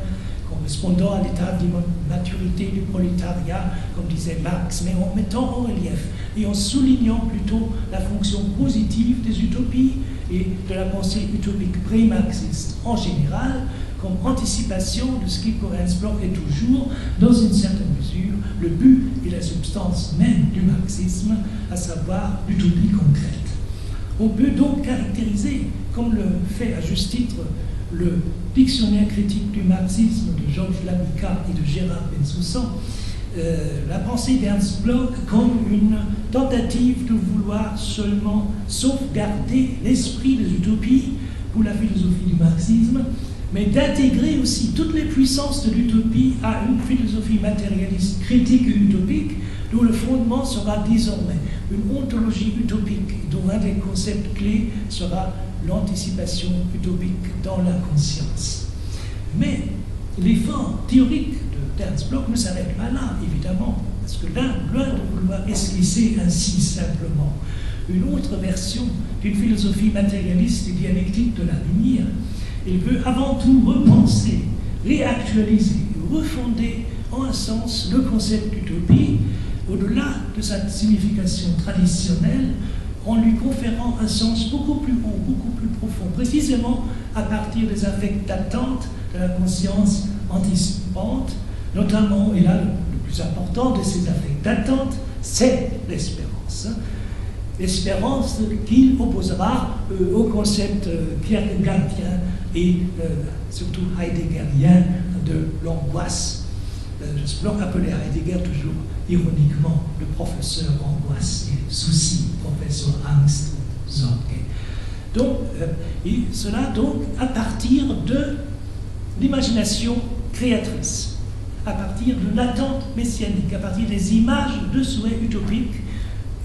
correspondant à l'état d'immaturité du prolétariat, comme disait Marx, mais en mettant en relief et en soulignant plutôt la fonction positive des utopies et de la pensée utopique pré-marxiste en général, comme anticipation de ce qui, pour Ernst Bloch, est toujours, dans une certaine mesure, le but et la substance même du marxisme, à savoir l'utopie concrète. On peut donc caractériser, comme le fait à juste titre le dictionnaire critique du marxisme de Georges Labica et de Gérard Bensoussan, la pensée d'Ernst Bloch comme une tentative de vouloir seulement sauvegarder l'esprit des utopies pour la philosophie du marxisme, mais d'intégrer aussi toutes les puissances de l'utopie à une philosophie matérialiste critique et utopique, dont le fondement sera désormais une ontologie utopique, dont un des concepts clés sera l'anticipation utopique dans la conscience. Mais l'effort théorique d'Ernst Bloch ne s'arrête pas là, évidemment, parce que là, loin de vouloir esquisser ainsi simplement une autre version d'une philosophie matérialiste et dialectique de l'avenir, il veut avant tout repenser, réactualiser, refonder en un sens le concept d'utopie, au-delà de sa signification traditionnelle, en lui conférant un sens beaucoup plus haut, beaucoup plus profond, précisément à partir des affects d'attente de la conscience anticipante, notamment, et là le plus important de ces affects d'attente, c'est l'espérance. l'espérance qu'il opposera au concept kierkegaardien et surtout heideggerien de l'angoisse. Bloch appelait Heidegger toujours ironiquement le professeur angoisse et souci, professeur Angst und Sorge. Donc, et cela donc à partir de l'imagination créatrice, à partir de l'attente messianique, à partir des images de souhaits utopiques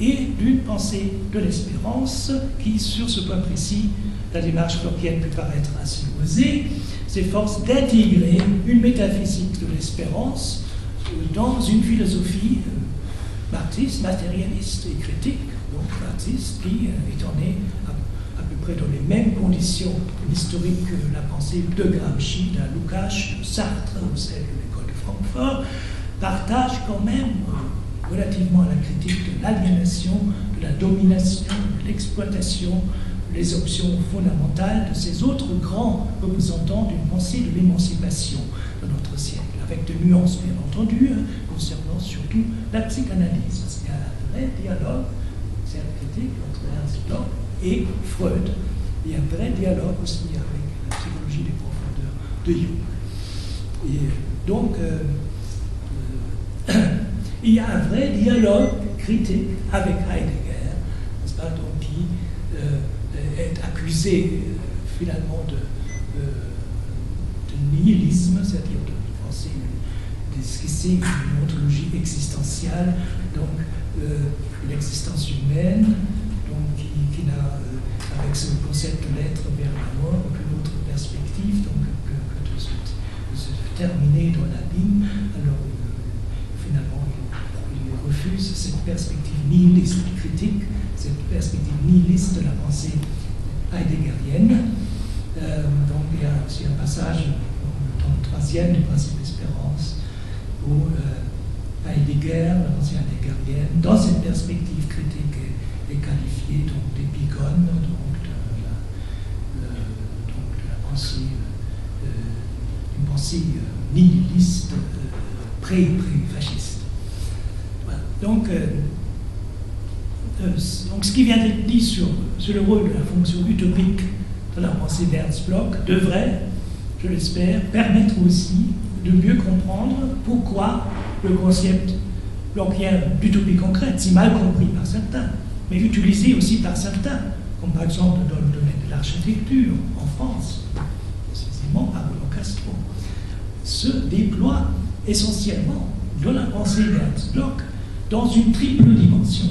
et d'une pensée de l'espérance qui, sur ce point précis, la démarche blochienne peut paraître assez osée, s'efforce d'intégrer une métaphysique de l'espérance dans une philosophie marxiste, matérialiste et critique, donc marxiste qui étant né à peu près dans les mêmes conditions historiques que la pensée de Gramsci, de Lukács, de Sartre ou celle de l'école de Francfort, partage quand même relativement à la critique de l'aliénation, de la domination, de l'exploitation, les options fondamentales de ces autres grands représentants d'une pensée de l'émancipation de notre siècle, avec de nuances bien entendu, concernant surtout la psychanalyse. Parce qu'il y a un vrai dialogue, c'est la critique entre Ernst Bloch et Freud. Il y a un vrai dialogue aussi avec la psychologie des profondeurs de Jung. Et donc, il y a un vrai dialogue critique avec Heidegger, n'est-ce pas, donc, qui est accusé finalement de nihilisme, c'est-à-dire de penser, d'esquisser une ontologie existentielle, donc l'existence humaine, donc qui n'a, avec ce concept de l'être vers la mort, aucune autre perspective donc, que de se terminer dans l'abîme. Alors finalement, il refuse cette perspective nihiliste critique, cette perspective nihiliste de la pensée heideggerienne. Donc il y a aussi un passage dans le troisième du principe d'espérance où Heidegger, la pensée heideggerienne, dans cette perspective critique est qualifiée donc d'épigone, donc de la pensée, une pensée nihiliste, pré-fasciste. Voilà. Donc ce qui vient d'être dit sur le rôle de la fonction utopique de la pensée d'Ernst Bloch devrait, je l'espère, permettre aussi de mieux comprendre pourquoi le concept blochien d'utopie concrète, si mal compris par certains, mais utilisé aussi par certains, comme par exemple dans le domaine de l'architecture en France, précisément par Bruno Castro, se déploie essentiellement dans la pensée d'Ernst Bloch dans une triple dimension.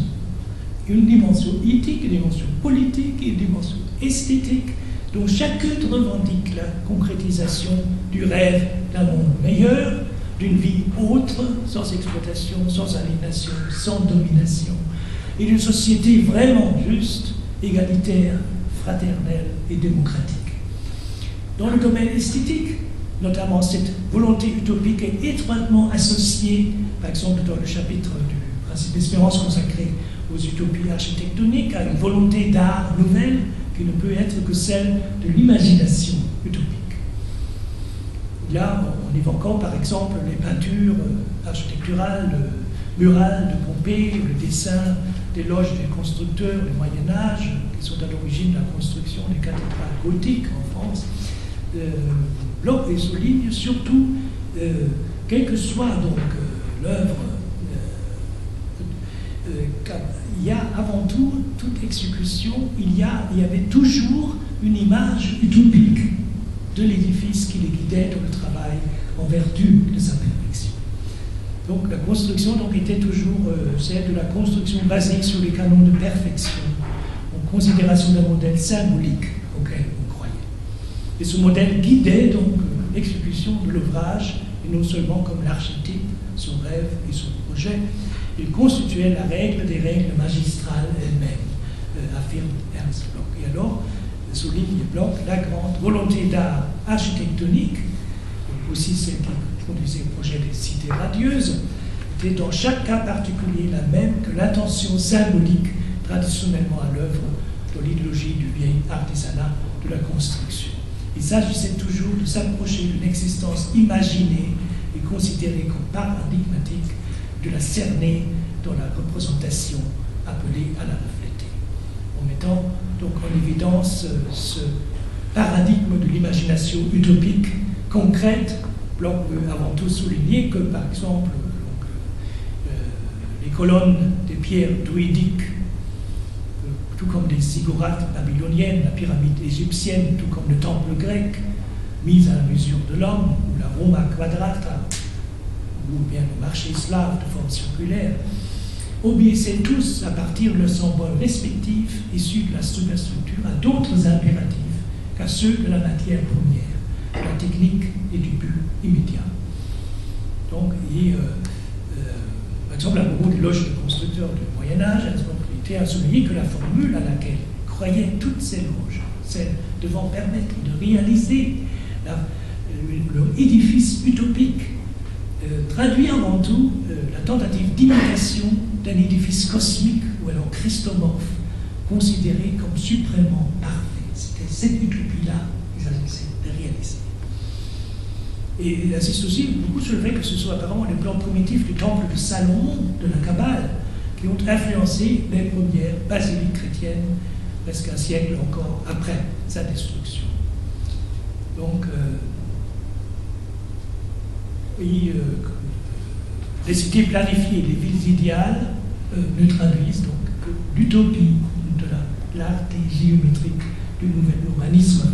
Une dimension éthique, une dimension politique et une dimension esthétique, dont chacune revendique la concrétisation du rêve d'un monde meilleur, d'une vie autre, sans exploitation, sans aliénation, sans domination, et d'une société vraiment juste, égalitaire, fraternelle et démocratique. Dans le domaine esthétique, notamment cette volonté utopique est étroitement associée, par exemple dans le chapitre du principe d'espérance consacré aux utopies architectoniques, à une volonté d'art nouvelle qui ne peut être que celle de l'imagination utopique. Là, en évoquant par exemple les peintures architecturales, murales de Pompée, le dessin des loges des constructeurs du Moyen-Âge, qui sont à l'origine de la construction des cathédrales gothiques en France, Bloch souligne surtout, quelle que soit donc l'œuvre, il y a avant tout, toute exécution, il y avait toujours une image utopique de l'édifice qui les guidait dans le travail en vertu de sa perfection. Donc la construction donc, était toujours celle de la construction basée sur les canons de perfection, en considération d'un modèle symbolique auquel on croyait. Et ce modèle guidait donc l'exécution de l'ouvrage, et non seulement comme l'architecte, son rêve et son projet, il constituait la règle des règles magistrales elles-mêmes, affirme Ernst Bloch. Et alors, souligne Bloch, la grande volonté d'art architectonique, aussi celle qui conduisait au projet des cités radieuses, était dans chaque cas particulier la même que l'intention symbolique traditionnellement à l'œuvre dans l'idéologie du vieil artisanat de la construction. Il s'agissait toujours de s'approcher d'une existence imaginée et considérée comme paradigmatique, de la cerner dans la représentation appelée à la refléter. mettant donc en évidence ce paradigme de l'imagination utopique concrète. Bloch veut avant tout souligner que, par exemple, les colonnes des pierres druidiques, tout comme les ziggourats babyloniennes, la pyramide égyptienne, tout comme le temple grec, mis à la mesure de l'homme, ou la Roma quadrata, ou bien le marché slave de forme circulaire, obéissaient tous à partir de leurs symboles respectifs issus de la superstructure à d'autres impératifs qu'à ceux de la matière première, de la technique et du but immédiat. Donc, par exemple, à propos des loges de constructeurs du Moyen-Âge, elles ont été à souligner que la formule à laquelle croyaient toutes ces loges, celle devant permettre de réaliser leur édifice utopique, traduit avant tout la tentative d'imitation d'un édifice cosmique ou alors christomorphe, considéré comme suprêmement parfait. C'était cette utopie-là qu'ils essaient de réaliser. Et il insiste aussi beaucoup sur le fait que ce soit apparemment les plans primitifs du temple de Salomon, de la Kabbale, qui ont influencé les premières basiliques chrétiennes, presque un siècle encore après sa destruction. Donc, les cités planifiées, les villes idéales, ne traduisent donc que l'utopie de l'art géométrique du nouvel urbanisme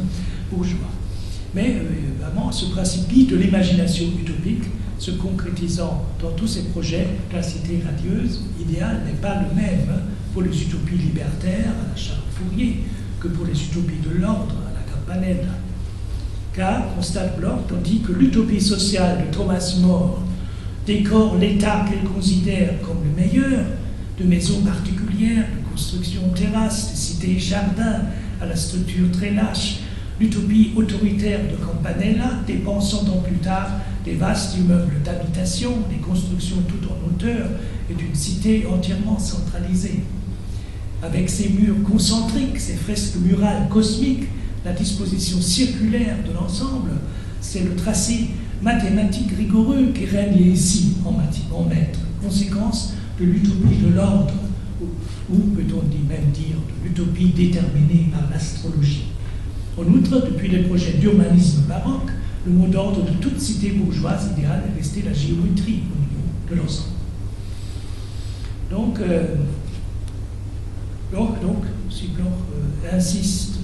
bourgeois. Mais vraiment, ce principe dit de l'imagination utopique, se concrétisant dans tous ces projets, la cité radieuse, idéale, n'est pas le même pour les utopies libertaires à la Charles Fourier que pour les utopies de l'ordre à la Campanella. Car, constate Bloch, tandis que l'utopie sociale de Thomas More décore l'État qu'elle considère comme le meilleur, de maisons particulières, de constructions terrasses, de cités jardins à la structure très lâche, l'utopie autoritaire de Campanella dépend 100 ans plus tard des vastes immeubles d'habitation, des constructions tout en hauteur et d'une cité entièrement centralisée. Avec ses murs concentriques, ses fresques murales cosmiques, la disposition circulaire de l'ensemble, c'est le tracé mathématique rigoureux qui règne ici en maître, conséquence de l'utopie de l'ordre, ou peut-on même dire de l'utopie déterminée par l'astrologie. En outre, depuis les projets d'urbanisme baroque, le mot d'ordre de toute cité bourgeoise idéale est resté la géométrie au niveau de l'ensemble. Donc, si Bloch insiste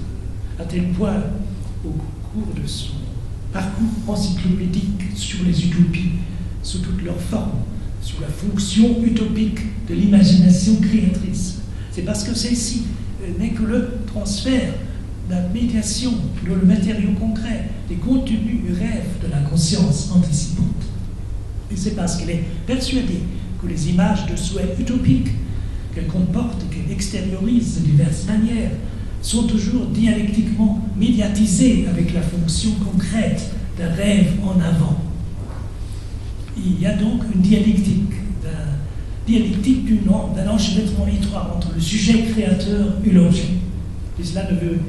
à tel point au cours de son parcours encyclopédique sur les utopies, sous toutes leurs formes, sur la fonction utopique de l'imagination créatrice, c'est parce que celle-ci n'est que le transfert, la médiation dans le matériau concret des contenus rêves de la conscience anticipante. Et c'est parce qu'elle est persuadée que les images de souhaits utopiques qu'elle comporte et qu'elle extériorise de diverses manières sont toujours dialectiquement médiatisées avec la fonction concrète d'un rêve en avant. Il y a donc une dialectique d'un enchevêtrement étroit entre le sujet créateur et l'objet. Et cela ne veut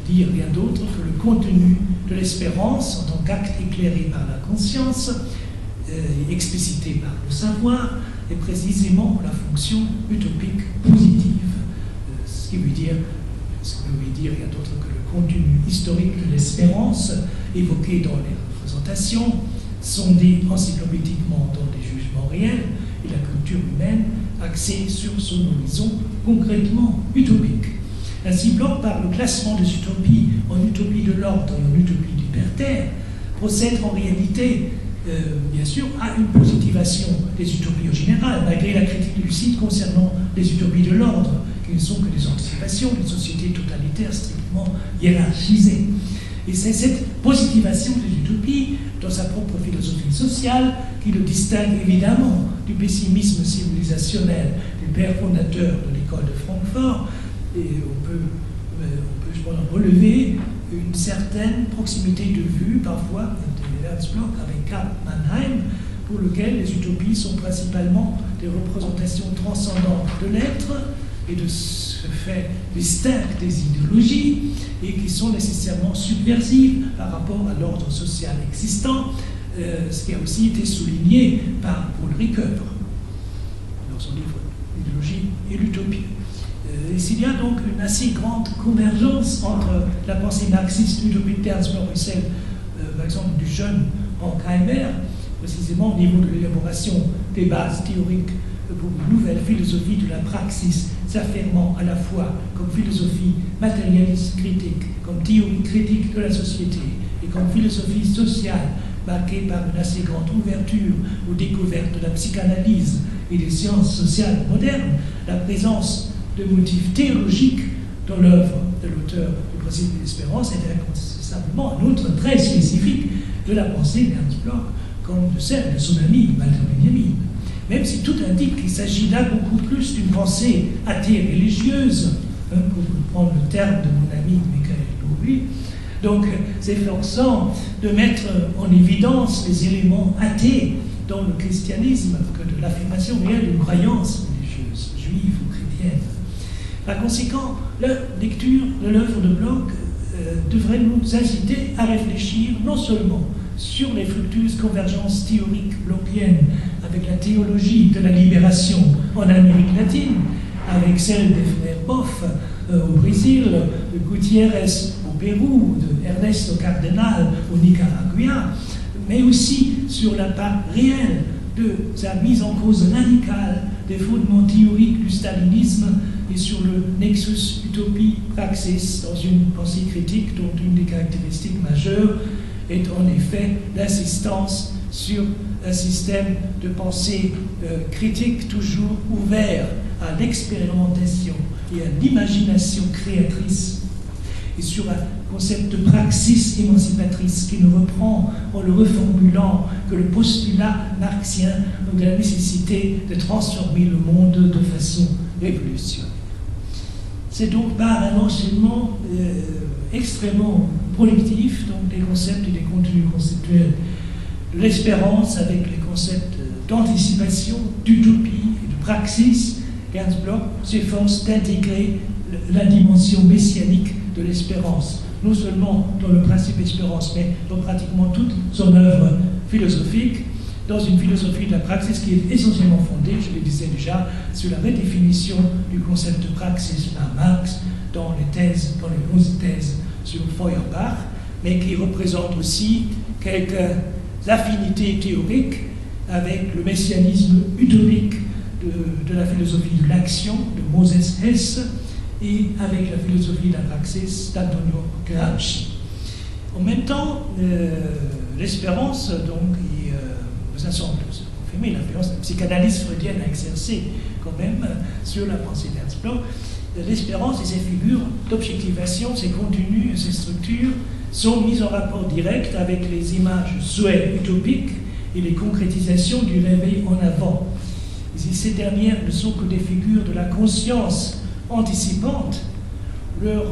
dire rien d'autre que le contenu de l'espérance en tant qu'acte éclairé par la conscience, explicité par le savoir, est précisément la fonction utopique positive. Ce qui veut dire rien d'autre que le contenu historique de l'espérance évoqué dans les représentations, sondé encyclopédiquement dans des jugements réels et la culture humaine axée sur son horizon concrètement utopique. Ainsi, Bloch, par le classement des utopies en utopie de l'ordre et en utopie libertaire, procède en réalité, bien sûr, à une positivation des utopies en général, malgré la critique lucide concernant les utopies de l'ordre, qui ne sont que des anticipations d'une société totalitaire strictement hiérarchisée. Et c'est cette positivation des utopies, dans sa propre philosophie sociale, qui le distingue évidemment du pessimisme civilisationnel du père fondateur de l'école de Francfort. Et on peut je pense, relever une certaine proximité de vue, parfois, de Ernst Bloch avec Karl Mannheim, pour lequel les utopies sont principalement des représentations transcendantes de l'être et de ce fait distinctes des idéologies et qui sont nécessairement subversives par rapport à l'ordre social existant, ce qui a aussi été souligné par Paul Ricoeur dans son livre L'idéologie et l'utopie. Et s'il y a donc une assez grande convergence entre la pensée marxiste utopique d'Ernst Bloch-Russell, par exemple du jeune Horkheimer, précisément au niveau de l'élaboration des bases théoriques pour une nouvelle philosophie de la praxis, s'affirmant à la fois comme philosophie matérialiste critique, comme théorie critique de la société et comme philosophie sociale marquée par une assez grande ouverture aux découvertes de la psychanalyse et des sciences sociales modernes, la présence de motifs théologiques dans l'œuvre de l'auteur du principe de l'espérance est incontestablement un autre trait spécifique de la pensée d'Ernst Bloch, comme de celle de son ami Walter Benjamin. Même si tout indique qu'il s'agit là beaucoup plus d'une pensée athée religieuse, pour reprendre le terme de mon ami Michael Louis, donc s'efforçant de mettre en évidence les éléments athées dans le christianisme que de l'affirmation réelle d'une croyance religieuse, juive ou chrétienne. Par conséquent, la lecture de l'œuvre de Bloch devrait nous inciter à réfléchir non seulement sur les fructueuses convergences théoriques blochiennes avec la théologie de la libération en Amérique latine, avec celle des frères Boff au Brésil, de Gutiérrez au Pérou, de Ernesto Cardenal au Nicaragua, mais aussi sur la part réelle de sa mise en cause radicale des fondements théoriques du stalinisme et sur le nexus utopie-praxis dans une pensée critique dont une des caractéristiques majeures est en effet l'insistance sur un système de pensée critique toujours ouvert à l'expérimentation et à l'imagination créatrice, et sur un concept de praxis émancipatrice qui nous reprend en le reformulant que le postulat marxien de la nécessité de transformer le monde de façon révolutionnaire. C'est donc par un enchaînement extrêmement productif, donc des concepts et des contenus conceptuels de l'espérance avec les concepts d'anticipation, d'utopie et de praxis, Ernst Bloch s'efforce d'intégrer la dimension messianique de l'espérance, non seulement dans le principe d'espérance, mais dans pratiquement toute son œuvre philosophique, dans une philosophie de la praxis qui est essentiellement fondée, je le disais déjà, sur la redéfinition du concept de praxis par Marx dans les 11 thèses sur Feuerbach, mais qui représente aussi quelques affinités théoriques avec le messianisme utopique de la philosophie de l'action de Moses Hess et avec la philosophie de la praxis d'Antonio Gramsci. En même temps, l'espérance, donc, ça semble se confirmer, l'influence de la psychanalyse freudienne a exercé quand même sur la pensée d'Ernst Bloch. L'espérance et ses figures d'objectivation, ses contenus, ses structures sont mises en rapport direct avec les images souhaits utopiques et les concrétisations du réveil en avant. Et si ces dernières ne sont que des figures de la conscience anticipante, leur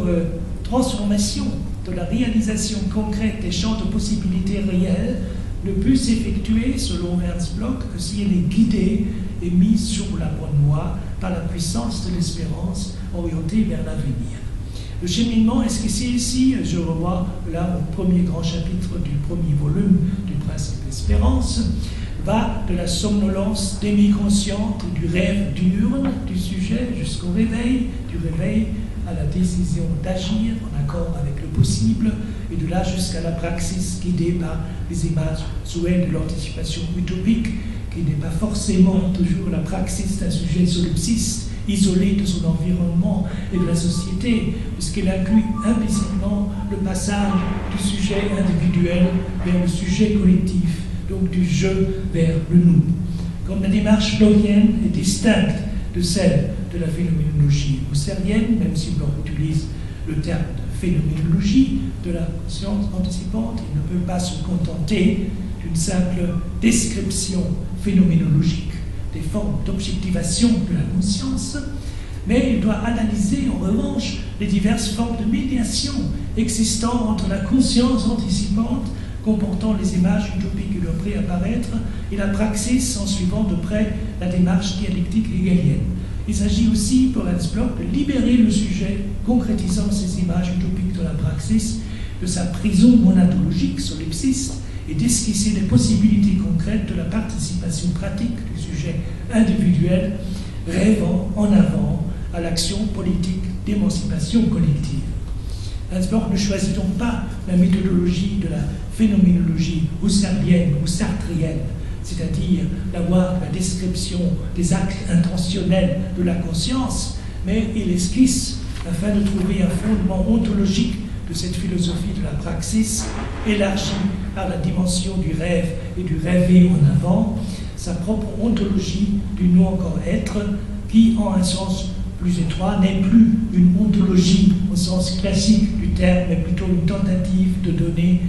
transformation de la réalisation concrète des champs de possibilités réelles ne peut s'effectuer, selon Ernst Bloch, que si elle est guidée et mise sur la bonne voie par la puissance de l'espérance orientée vers l'avenir. Le cheminement esquissé ici, je revois là au premier grand chapitre du premier volume du principe d'espérance, va de la somnolence démi-consciente et du rêve diurne du sujet jusqu'au réveil, du réveil à la décision d'agir en accord avec le possible, et de là jusqu'à la praxis guidée par les images souhaits de l'anticipation utopique, qui n'est pas forcément toujours la praxis d'un sujet solipsiste, isolé de son environnement et de la société, puisqu'elle inclut implicitement le passage du sujet individuel vers le sujet collectif, donc du je vers le nous. Comme la démarche blochienne est distincte de celle de la phénoménologie husserlienne, même si Bloch utilise le terme de phénoménologie de la conscience anticipante, il ne peut pas se contenter d'une simple description phénoménologique des formes d'objectivation de la conscience, mais il doit analyser en revanche les diverses formes de médiation existant entre la conscience anticipante comportant les images utopiques qui leur préapparaître et la praxis en suivant de près la démarche dialectique hegelienne. Il s'agit aussi pour Ernst Bloch de libérer le sujet concrétisant ces images utopiques de la praxis de sa prison monadologique solipsiste et d'esquisser les possibilités concrètes de la participation pratique du sujet individuel rêvant en avant à l'action politique d'émancipation collective. Ernst Bloch ne choisit donc pas la méthodologie de la phénoménologie husserlienne ou sartrienne, c'est-à-dire d'avoir la description des actes intentionnels de la conscience, mais il esquisse, afin de trouver un fondement ontologique de cette philosophie de la praxis, élargie par la dimension du rêve et du rêver en avant, sa propre ontologie du non encore être, qui, en un sens plus étroit, n'est plus une ontologie au sens classique du terme, mais plutôt une tentative de donner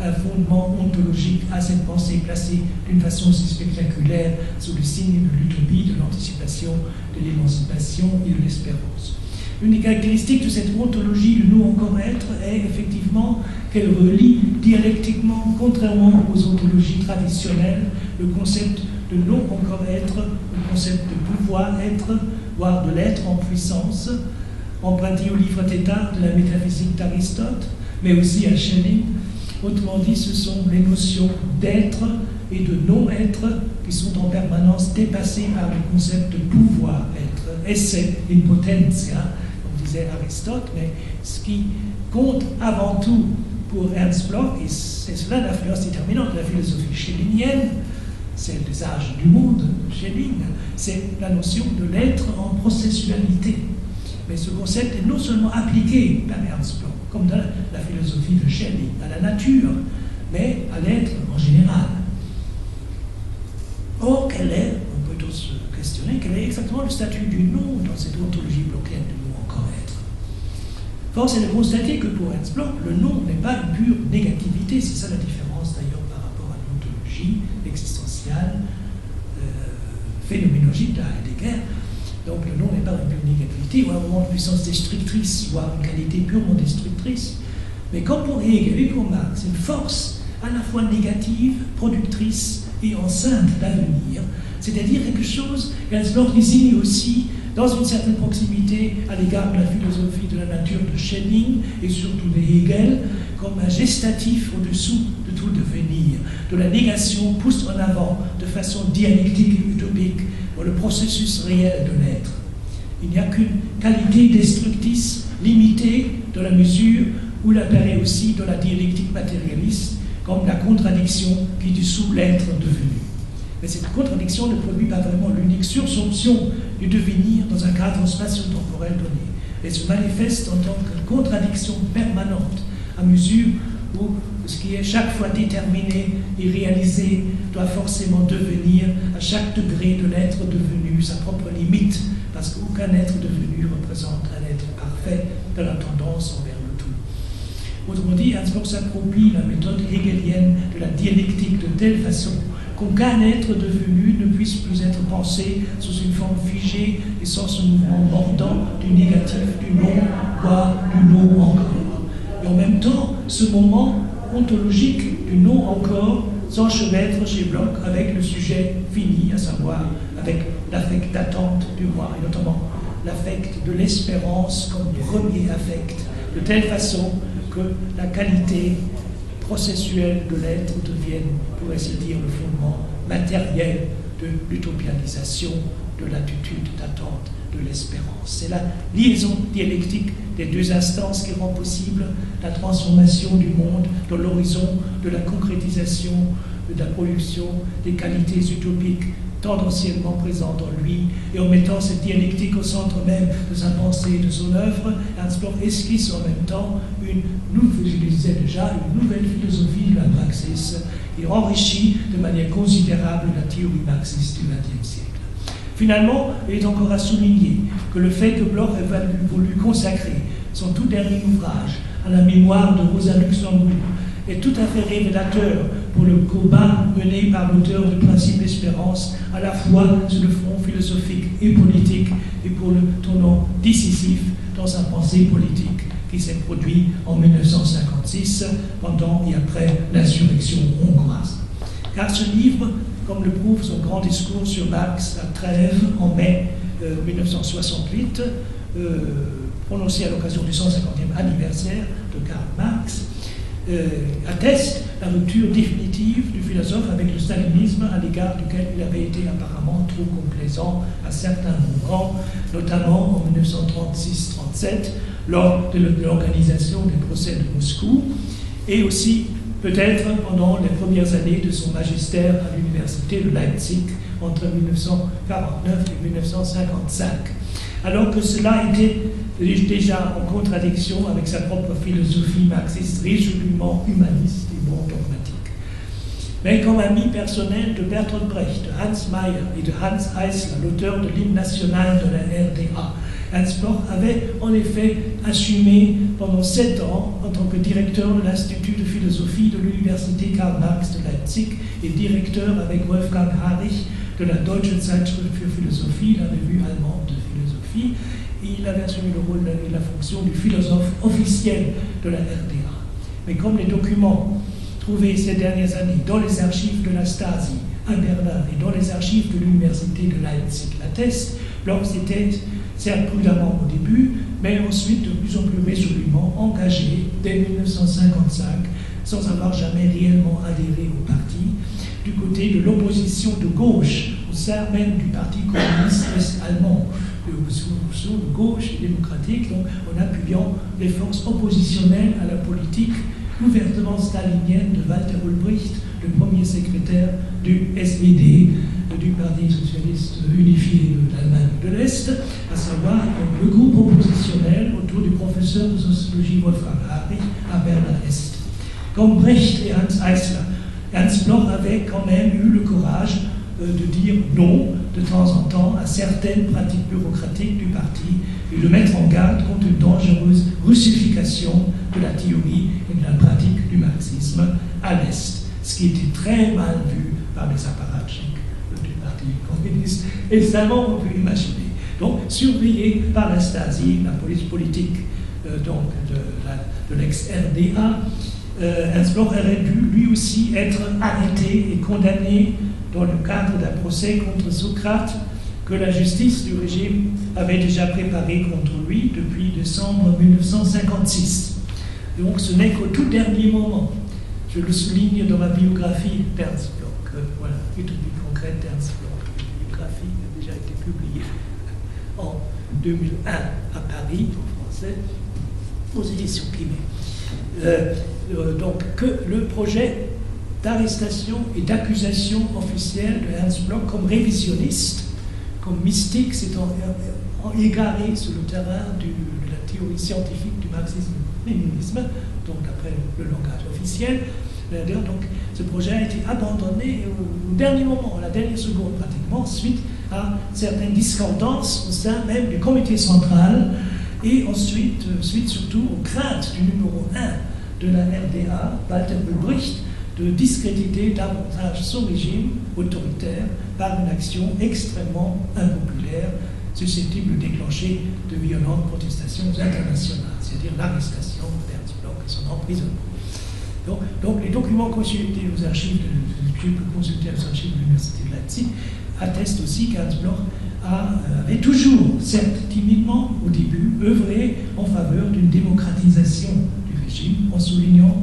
un fondement ontologique à cette pensée placée d'une façon si spectaculaire sous le signe de l'utopie, de l'anticipation, de l'émancipation et de l'espérance. Une des caractéristiques de cette ontologie du non encore être est effectivement qu'elle relie dialectiquement, contrairement aux ontologies traditionnelles, le concept de non encore être, le concept de pouvoir être, voire de l'être en puissance, emprunté au livre Theta de la métaphysique d'Aristote, mais aussi à Schelling. Autrement dit, ce sont les notions d'être et de non-être qui sont en permanence dépassées par le concept de pouvoir-être. Esse in potentia, comme disait Aristote, mais ce qui compte avant tout pour Ernst Bloch, et c'est cela l'influence déterminante de la philosophie schellingienne, celle des âges du monde de Schelling, c'est la notion de l'être en processualité. Mais ce concept est non seulement appliqué par Ernst Bloch, comme dans la philosophie de Schelling, à la nature, mais à l'être en général. Or, quel est, on peut tous se questionner, quel est exactement le statut du non dans cette ontologie blochienne du non encore être? Force est de constater que pour Ernst Bloch, le non n'est pas une pure négativité, c'est ça la différence d'ailleurs par rapport à l'ontologie existentielle, phénoménologique de Heidegger. Donc le non n'est pas une pure négativité, ou un moment de puissance destructrice, voire une qualité purement destructrice. Mais comme pour Hegel et pour Marx, une force à la fois négative, productrice et enceinte d'avenir, c'est-à-dire quelque chose qu'Ernst Bloch désigne aussi dans une certaine proximité à l'égard de la philosophie de la nature de Schelling et surtout de Hegel, comme un gestatif au-dessous de tout devenir, de la négation pousse en avant de façon dialectique et utopique dans le processus réel de l'être. Il n'y a qu'une qualité destructrice limitée dans la mesure où il apparaît aussi dans la dialectique matérialiste comme la contradiction qui dissout l'être devenu. Mais cette contradiction ne produit pas vraiment l'unique sursomption du devenir dans un cadre spatio-temporel donné. Elle se manifeste en tant que contradiction permanente à mesure où ce qui est chaque fois déterminé et réalisé doit forcément devenir à chaque degré de l'être devenu sa propre limite, parce qu'aucun être devenu représente un être parfait dans la tendance envers le tout. Autrement dit, Ernst Bloch s'approprie la méthode hegelienne de la dialectique de telle façon qu'aucun être devenu ne puisse plus être pensé sous une forme figée et sans ce mouvement mordant du négatif, du non, voire du non encore. Et en même temps, ce moment ontologique du non encore s'enchevêtre chez Bloch avec le sujet fini, à savoir avec l'affect d'attente du moi, et notamment l'affect de l'espérance comme premier affect, de telle façon que la qualité processuelle de l'être devienne, pour ainsi dire, le fondement matériel de l'utopianisation, de l'attitude d'attente, de l'espérance. C'est la liaison dialectique des deux instances qui rend possible la transformation du monde dans l'horizon de la concrétisation, de la production des qualités utopiques tendanciellement présentes en lui, et en mettant cette dialectique au centre même de sa pensée et de son œuvre, Ernst Bloch esquisse en même temps je le disais déjà, une nouvelle philosophie de la praxis qui enrichit de manière considérable la théorie marxiste du XXe siècle. Finalement, il est encore à souligner que le fait que Bloch ait voulu consacrer son tout dernier ouvrage à la mémoire de Rosa Luxembourg est tout à fait révélateur pour le combat mené par l'auteur du Principe d'espérance, à la fois sur le front philosophique et politique, et pour le tournant décisif dans sa pensée politique qui s'est produit en 1956, pendant et après l'insurrection hongroise. Car ce livre, comme le prouve son grand discours sur Marx à Trèves en mai 1968, prononcé à l'occasion du 150e anniversaire de Karl Marx, atteste la rupture définitive du philosophe avec le stalinisme à l'égard duquel il avait été apparemment trop complaisant à certains moments, notamment en 1936-37, lors de l'organisation des procès de Moscou, et aussi peut-être pendant les premières années de son magistère à l'université de Leipzig entre 1949 et 1955, alors que cela était déjà en contradiction avec sa propre philosophie marxiste résolument humaniste et non dogmatique. Mais comme ami personnel de Bertolt Brecht, de Hans Mayer et de Hans Eisler, l'auteur de l'hymne national de la RDA, Ernst Bloch avait en effet assumé pendant 7 ans en tant que directeur de l'Institut de philosophie de l'Université Karl Marx de Leipzig et directeur avec Wolfgang Harich de la Deutsche Zeitschrift für Philosophie, la revue allemande de philosophie. Il avait assumé le rôle et la fonction du philosophe officiel de la RDA. Mais comme les documents trouvés ces dernières années dans les archives de la Stasi à Berlin et dans les archives de l'Université de Leipzig l'attestent, Bloch s'était certes prudemment au début, mais ensuite de plus en plus résolument engagé dès 1955, sans avoir jamais réellement adhéré au parti, du côté de l'opposition de gauche au sein même du Parti communiste allemand, l'opposition de gauche et démocratique, donc en appuyant les forces oppositionnelles à la politique ouvertement stalinienne de Walter Ulbricht, le premier secrétaire du SED, du Parti socialiste unifié de l'Allemagne de l'Est, à savoir le groupe oppositionnel autour du professeur de sociologie Wolfgang Harich à Berlin-Est. Comme Brecht et Hans Eisler, Ernst Bloch avait quand même eu le courage de dire non de temps en temps à certaines pratiques bureaucratiques du parti et de mettre en garde contre une dangereuse russification de la théorie et de la pratique du marxisme à l'Est, ce qui était très mal vu par les apparatchiks du Parti communiste, évidemment on peut imaginer. Donc surveillé par la Stasi, la police politique de l'ex-RDA, Ernst Bloch aurait dû lui aussi être arrêté et condamné dans le cadre d'un procès contre Socrate que la justice du régime avait déjà préparé contre lui depuis décembre 1956. Donc ce n'est qu'au tout dernier moment, je le souligne dans ma biographie d'Ernst Bloch, voilà, et toute concrète d'Ernst Bloch, une biographie qui a déjà été publiée en 2001 à Paris, en français, aux éditions Quimet. Donc que le projet d'arrestation et d'accusation officielle de Ernst Bloch comme révisionniste, comme mystique, s'étant égaré sur le terrain de la théorie scientifique du marxisme-léninisme, donc d'après le langage officiel. Donc ce projet a été abandonné au dernier moment, à la dernière seconde pratiquement, suite à certaines discordances au sein même du comité central et ensuite, suite surtout aux craintes du numéro 1 de la RDA, Walter Ulbricht, de discréditer davantage son régime autoritaire par une action extrêmement impopulaire, susceptible de déclencher de violentes protestations internationales, c'est-à-dire l'arrestation d'Ernst Bloch et son emprisonnement. Donc les documents consultés aux archives de l'Université de Leipzig attestent aussi qu'Ernst Bloch avait toujours, certes timidement au début, œuvré en faveur d'une démocratisation du régime, en soulignant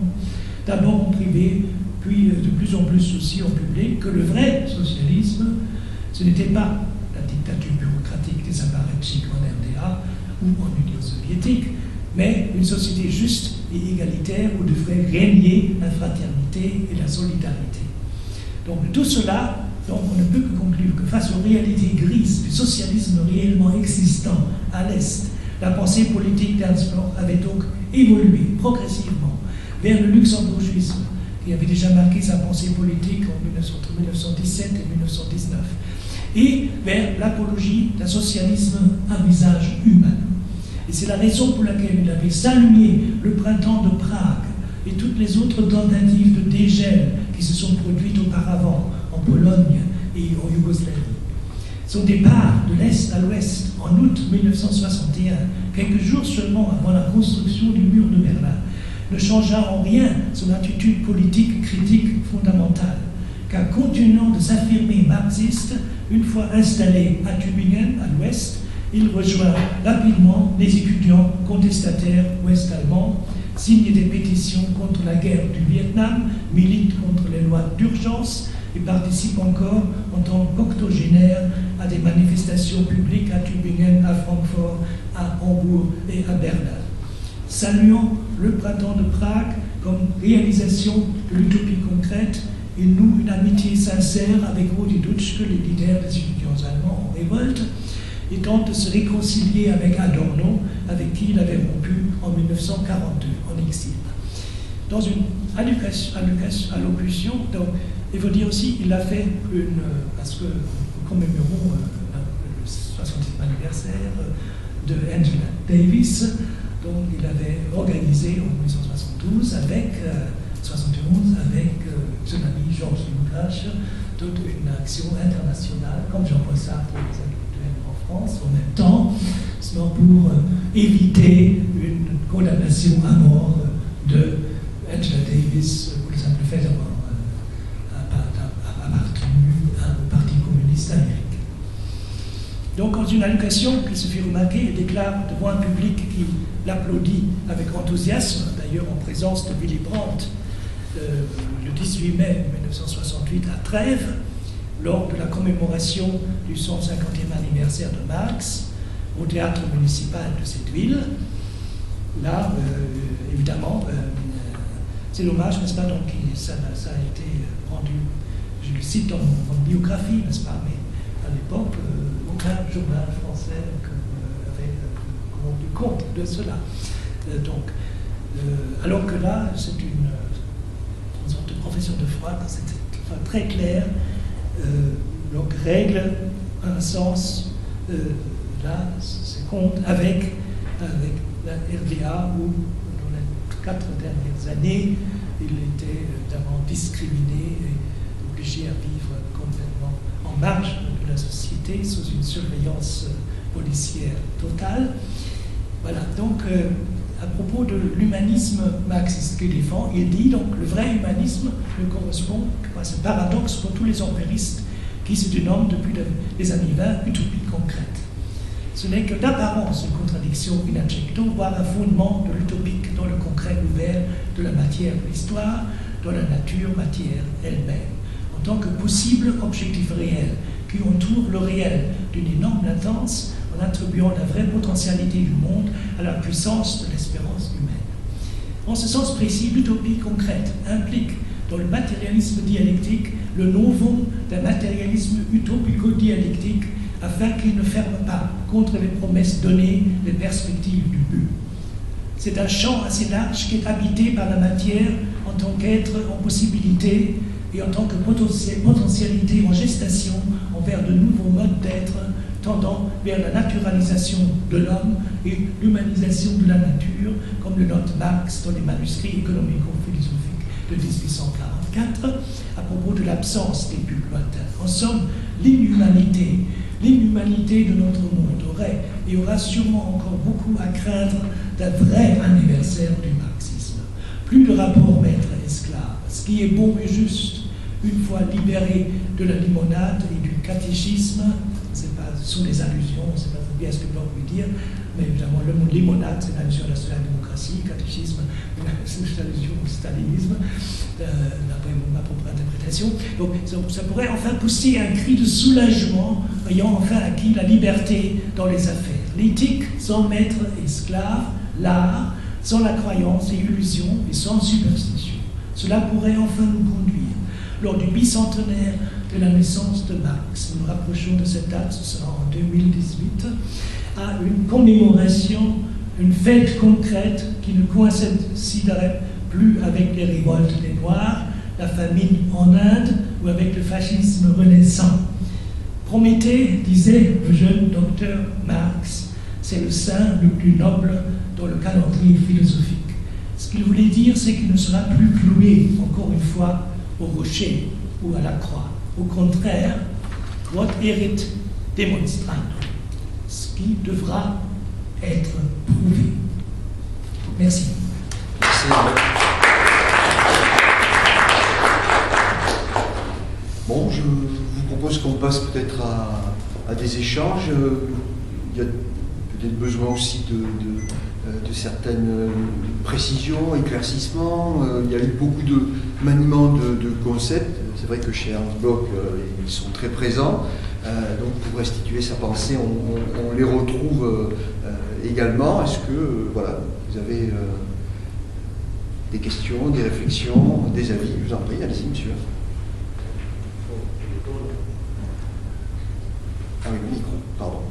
d'abord en privé, puis de plus en plus aussi en public, que le vrai socialisme, ce n'était pas la dictature bureaucratique des apparatchiks en RDA ou en Union soviétique, mais une société juste et égalitaire où devrait régner la fraternité et la solidarité. Donc tout cela, donc, on ne peut que conclure que face aux réalités grises du socialisme réellement existant à l'Est, la pensée politique d'Ernst Bloch avait donc évolué progressivement vers le luxembourgisme, qui avait déjà marqué sa pensée politique entre 1917 et 1919, et vers l'apologie d'un socialisme à visage humain. Et c'est la raison pour laquelle il avait salué le printemps de Prague et toutes les autres tentatives de dégel qui se sont produites auparavant en Pologne et en Yougoslavie. Son départ de l'Est à l'Ouest en août 1961, quelques jours seulement avant la construction du mur de Berlin, ne changea en rien son attitude politique critique fondamentale, car continuant de s'affirmer marxiste, une fois installé à Tübingen, à l'Ouest, il rejoint rapidement les étudiants contestataires ouest-allemands signe des pétitions contre la guerre du Vietnam, milite contre les lois d'urgence et participe encore en tant qu'octogénaire à des manifestations publiques à Tübingen, à Francfort, à Hambourg et à Berlin. Saluant le printemps de Prague comme réalisation de l'utopie concrète, il noue une amitié sincère avec Rudi Dutschke, le leader des étudiants allemands en révolte, et tente de se réconcilier avec Adorno, avec qui il avait rompu en 1942 en exil. Dans une allocution, donc, il faut dire aussi qu'il a fait parce que nous commémorons le 60e anniversaire de Angela Davis, donc il avait organisé en 1972 avec 71 avec son ami Georges Lukács toute une action internationale, comme Jean-Paul Sartre et les intellectuels en France, en même temps, pour éviter une condamnation à mort de Angela Davis pour le simple fait d'avoir appartenu au Parti communiste américain. Donc, dans une allocation qui se fait remarquer, il déclare devant un public qui l'applaudit avec enthousiasme, d'ailleurs en présence de Willy Brandt, le 18 mai 1968 à Trèves, lors de la commémoration du 150e anniversaire de Marx, au théâtre municipal de cette ville. Là, évidemment, c'est dommage, n'est-ce pas, donc ça a été rendu, je le cite dans mon biographie, n'est-ce pas, mais à l'époque, aucun journal français avait rendu compte de cela. Alors que là, c'est une sorte de profession de foi, c'est très clair, donc règle un sens, là, c'est compte avec la RDA où, dans les 4 dernières années, il était évidemment discriminé et obligé à vivre complètement en marge de la société, sous une surveillance policière totale. Voilà, donc à propos de l'humanisme marxiste qu'il défend, il dit donc le vrai humanisme ne correspond à ce paradoxe pour tous les empéristes qui se dénomment depuis les années 20 utopie concrète. Ce n'est que d'apparence une contradiction in adjecto, voire un fondement de l'utopique dans le concret ouvert de la matière de l'histoire, dans la nature matière elle-même, en tant que possible objectif réel qui entoure le réel d'une énorme latence en attribuant la vraie potentialité du monde à la puissance de l'espérance humaine. En ce sens précis, l'utopie concrète implique dans le matérialisme dialectique le novum d'un matérialisme utopico-dialectique afin qu'il ne ferme pas contre les promesses données, les perspectives du but. C'est un champ assez large qui est habité par la matière en tant qu'être en possibilité et en tant que potentialité en gestation envers de nouveaux modes d'être tendant vers la naturalisation de l'homme et l'humanisation de la nature, comme le note Marx dans les manuscrits économico-philosophiques de 1844, à propos de l'absence des buts lointains. En somme, l'inhumanité de notre monde aurait et aura sûrement encore beaucoup à craindre d'un vrai anniversaire du marxisme. Plus de rapport maître-esclave, ce qui est bon et juste, une fois libéré de la limonade et du catéchisme, c'est pas sous les allusions, c'est pas bien ce que l'on veut dire, mais évidemment le mot limonade, c'est une allusion à la social-démocratie, catéchisme, c'est une allusion au stalinisme, d'après ma propre interprétation. Donc ça pourrait enfin pousser un cri de soulagement, ayant enfin acquis la liberté dans les affaires. L'éthique sans maître esclave, l'art sans la croyance et illusion et sans superstition. Cela pourrait enfin nous conduire, lors du bicentenaire de la naissance de Marx, nous nous rapprochons de cette date, ce sera en 2018, à une commémoration, une fête concrète qui ne coïnciderait plus avec les révoltes des Noirs, la famine en Inde ou avec le fascisme renaissant. Prométhée, disait le jeune docteur Marx, c'est le saint le plus noble dans le calendrier philosophique. Ce qu'il voulait dire, c'est qu'il ne sera plus cloué, encore une fois, au rocher ou à la croix. Au contraire, quod erit demonstrandum, ce qui devra être prouvé. Merci. Merci. Bon, je vous propose qu'on passe peut-être à des échanges. Il y a peut-être besoin aussi de certaines précisions, éclaircissements. Il y a eu beaucoup de maniements de concepts. C'est vrai que chez Ernst Bloch, ils sont très présents. Donc pour restituer sa pensée, on les retrouve également. Est-ce que voilà, vous avez des questions, des réflexions, des avis? Je vous en prie, allez-y, monsieur. Ah oui, le micro, pardon.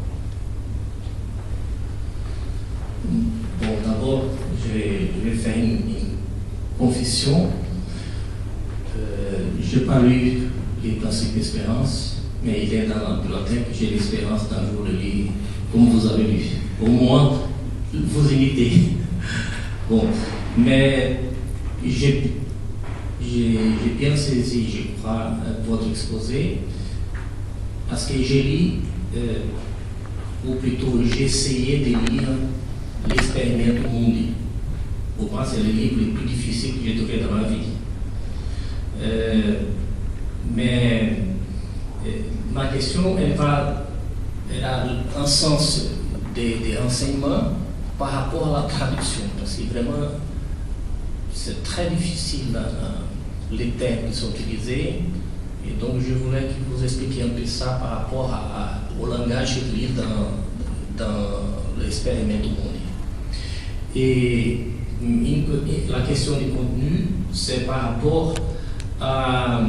Bon, d'abord, je vais faire une confession. Je n'ai pas lu les Principes d'Espérance, mais il est dans la bibliothèque. J'ai l'espérance d'un jour le lire, comme vous avez lu. Au moins, vous imitez. Bon, mais j'ai bien saisi, je crois, votre exposé, parce que j'ai lu, ou plutôt j'ai essayé de lire l'Expérimento Mundi. Pour moi, c'est le livre le plus difficile que j'ai trouvé dans ma vie. Mais ma question, elle a un sens des renseignements par rapport à la traduction, parce que vraiment, c'est très difficile les termes qui sont utilisés, et donc je voulais que vous expliquiez un peu ça par rapport au langage que lire dans l'Expérimento Mundi. Et la question du contenu, c'est par rapport à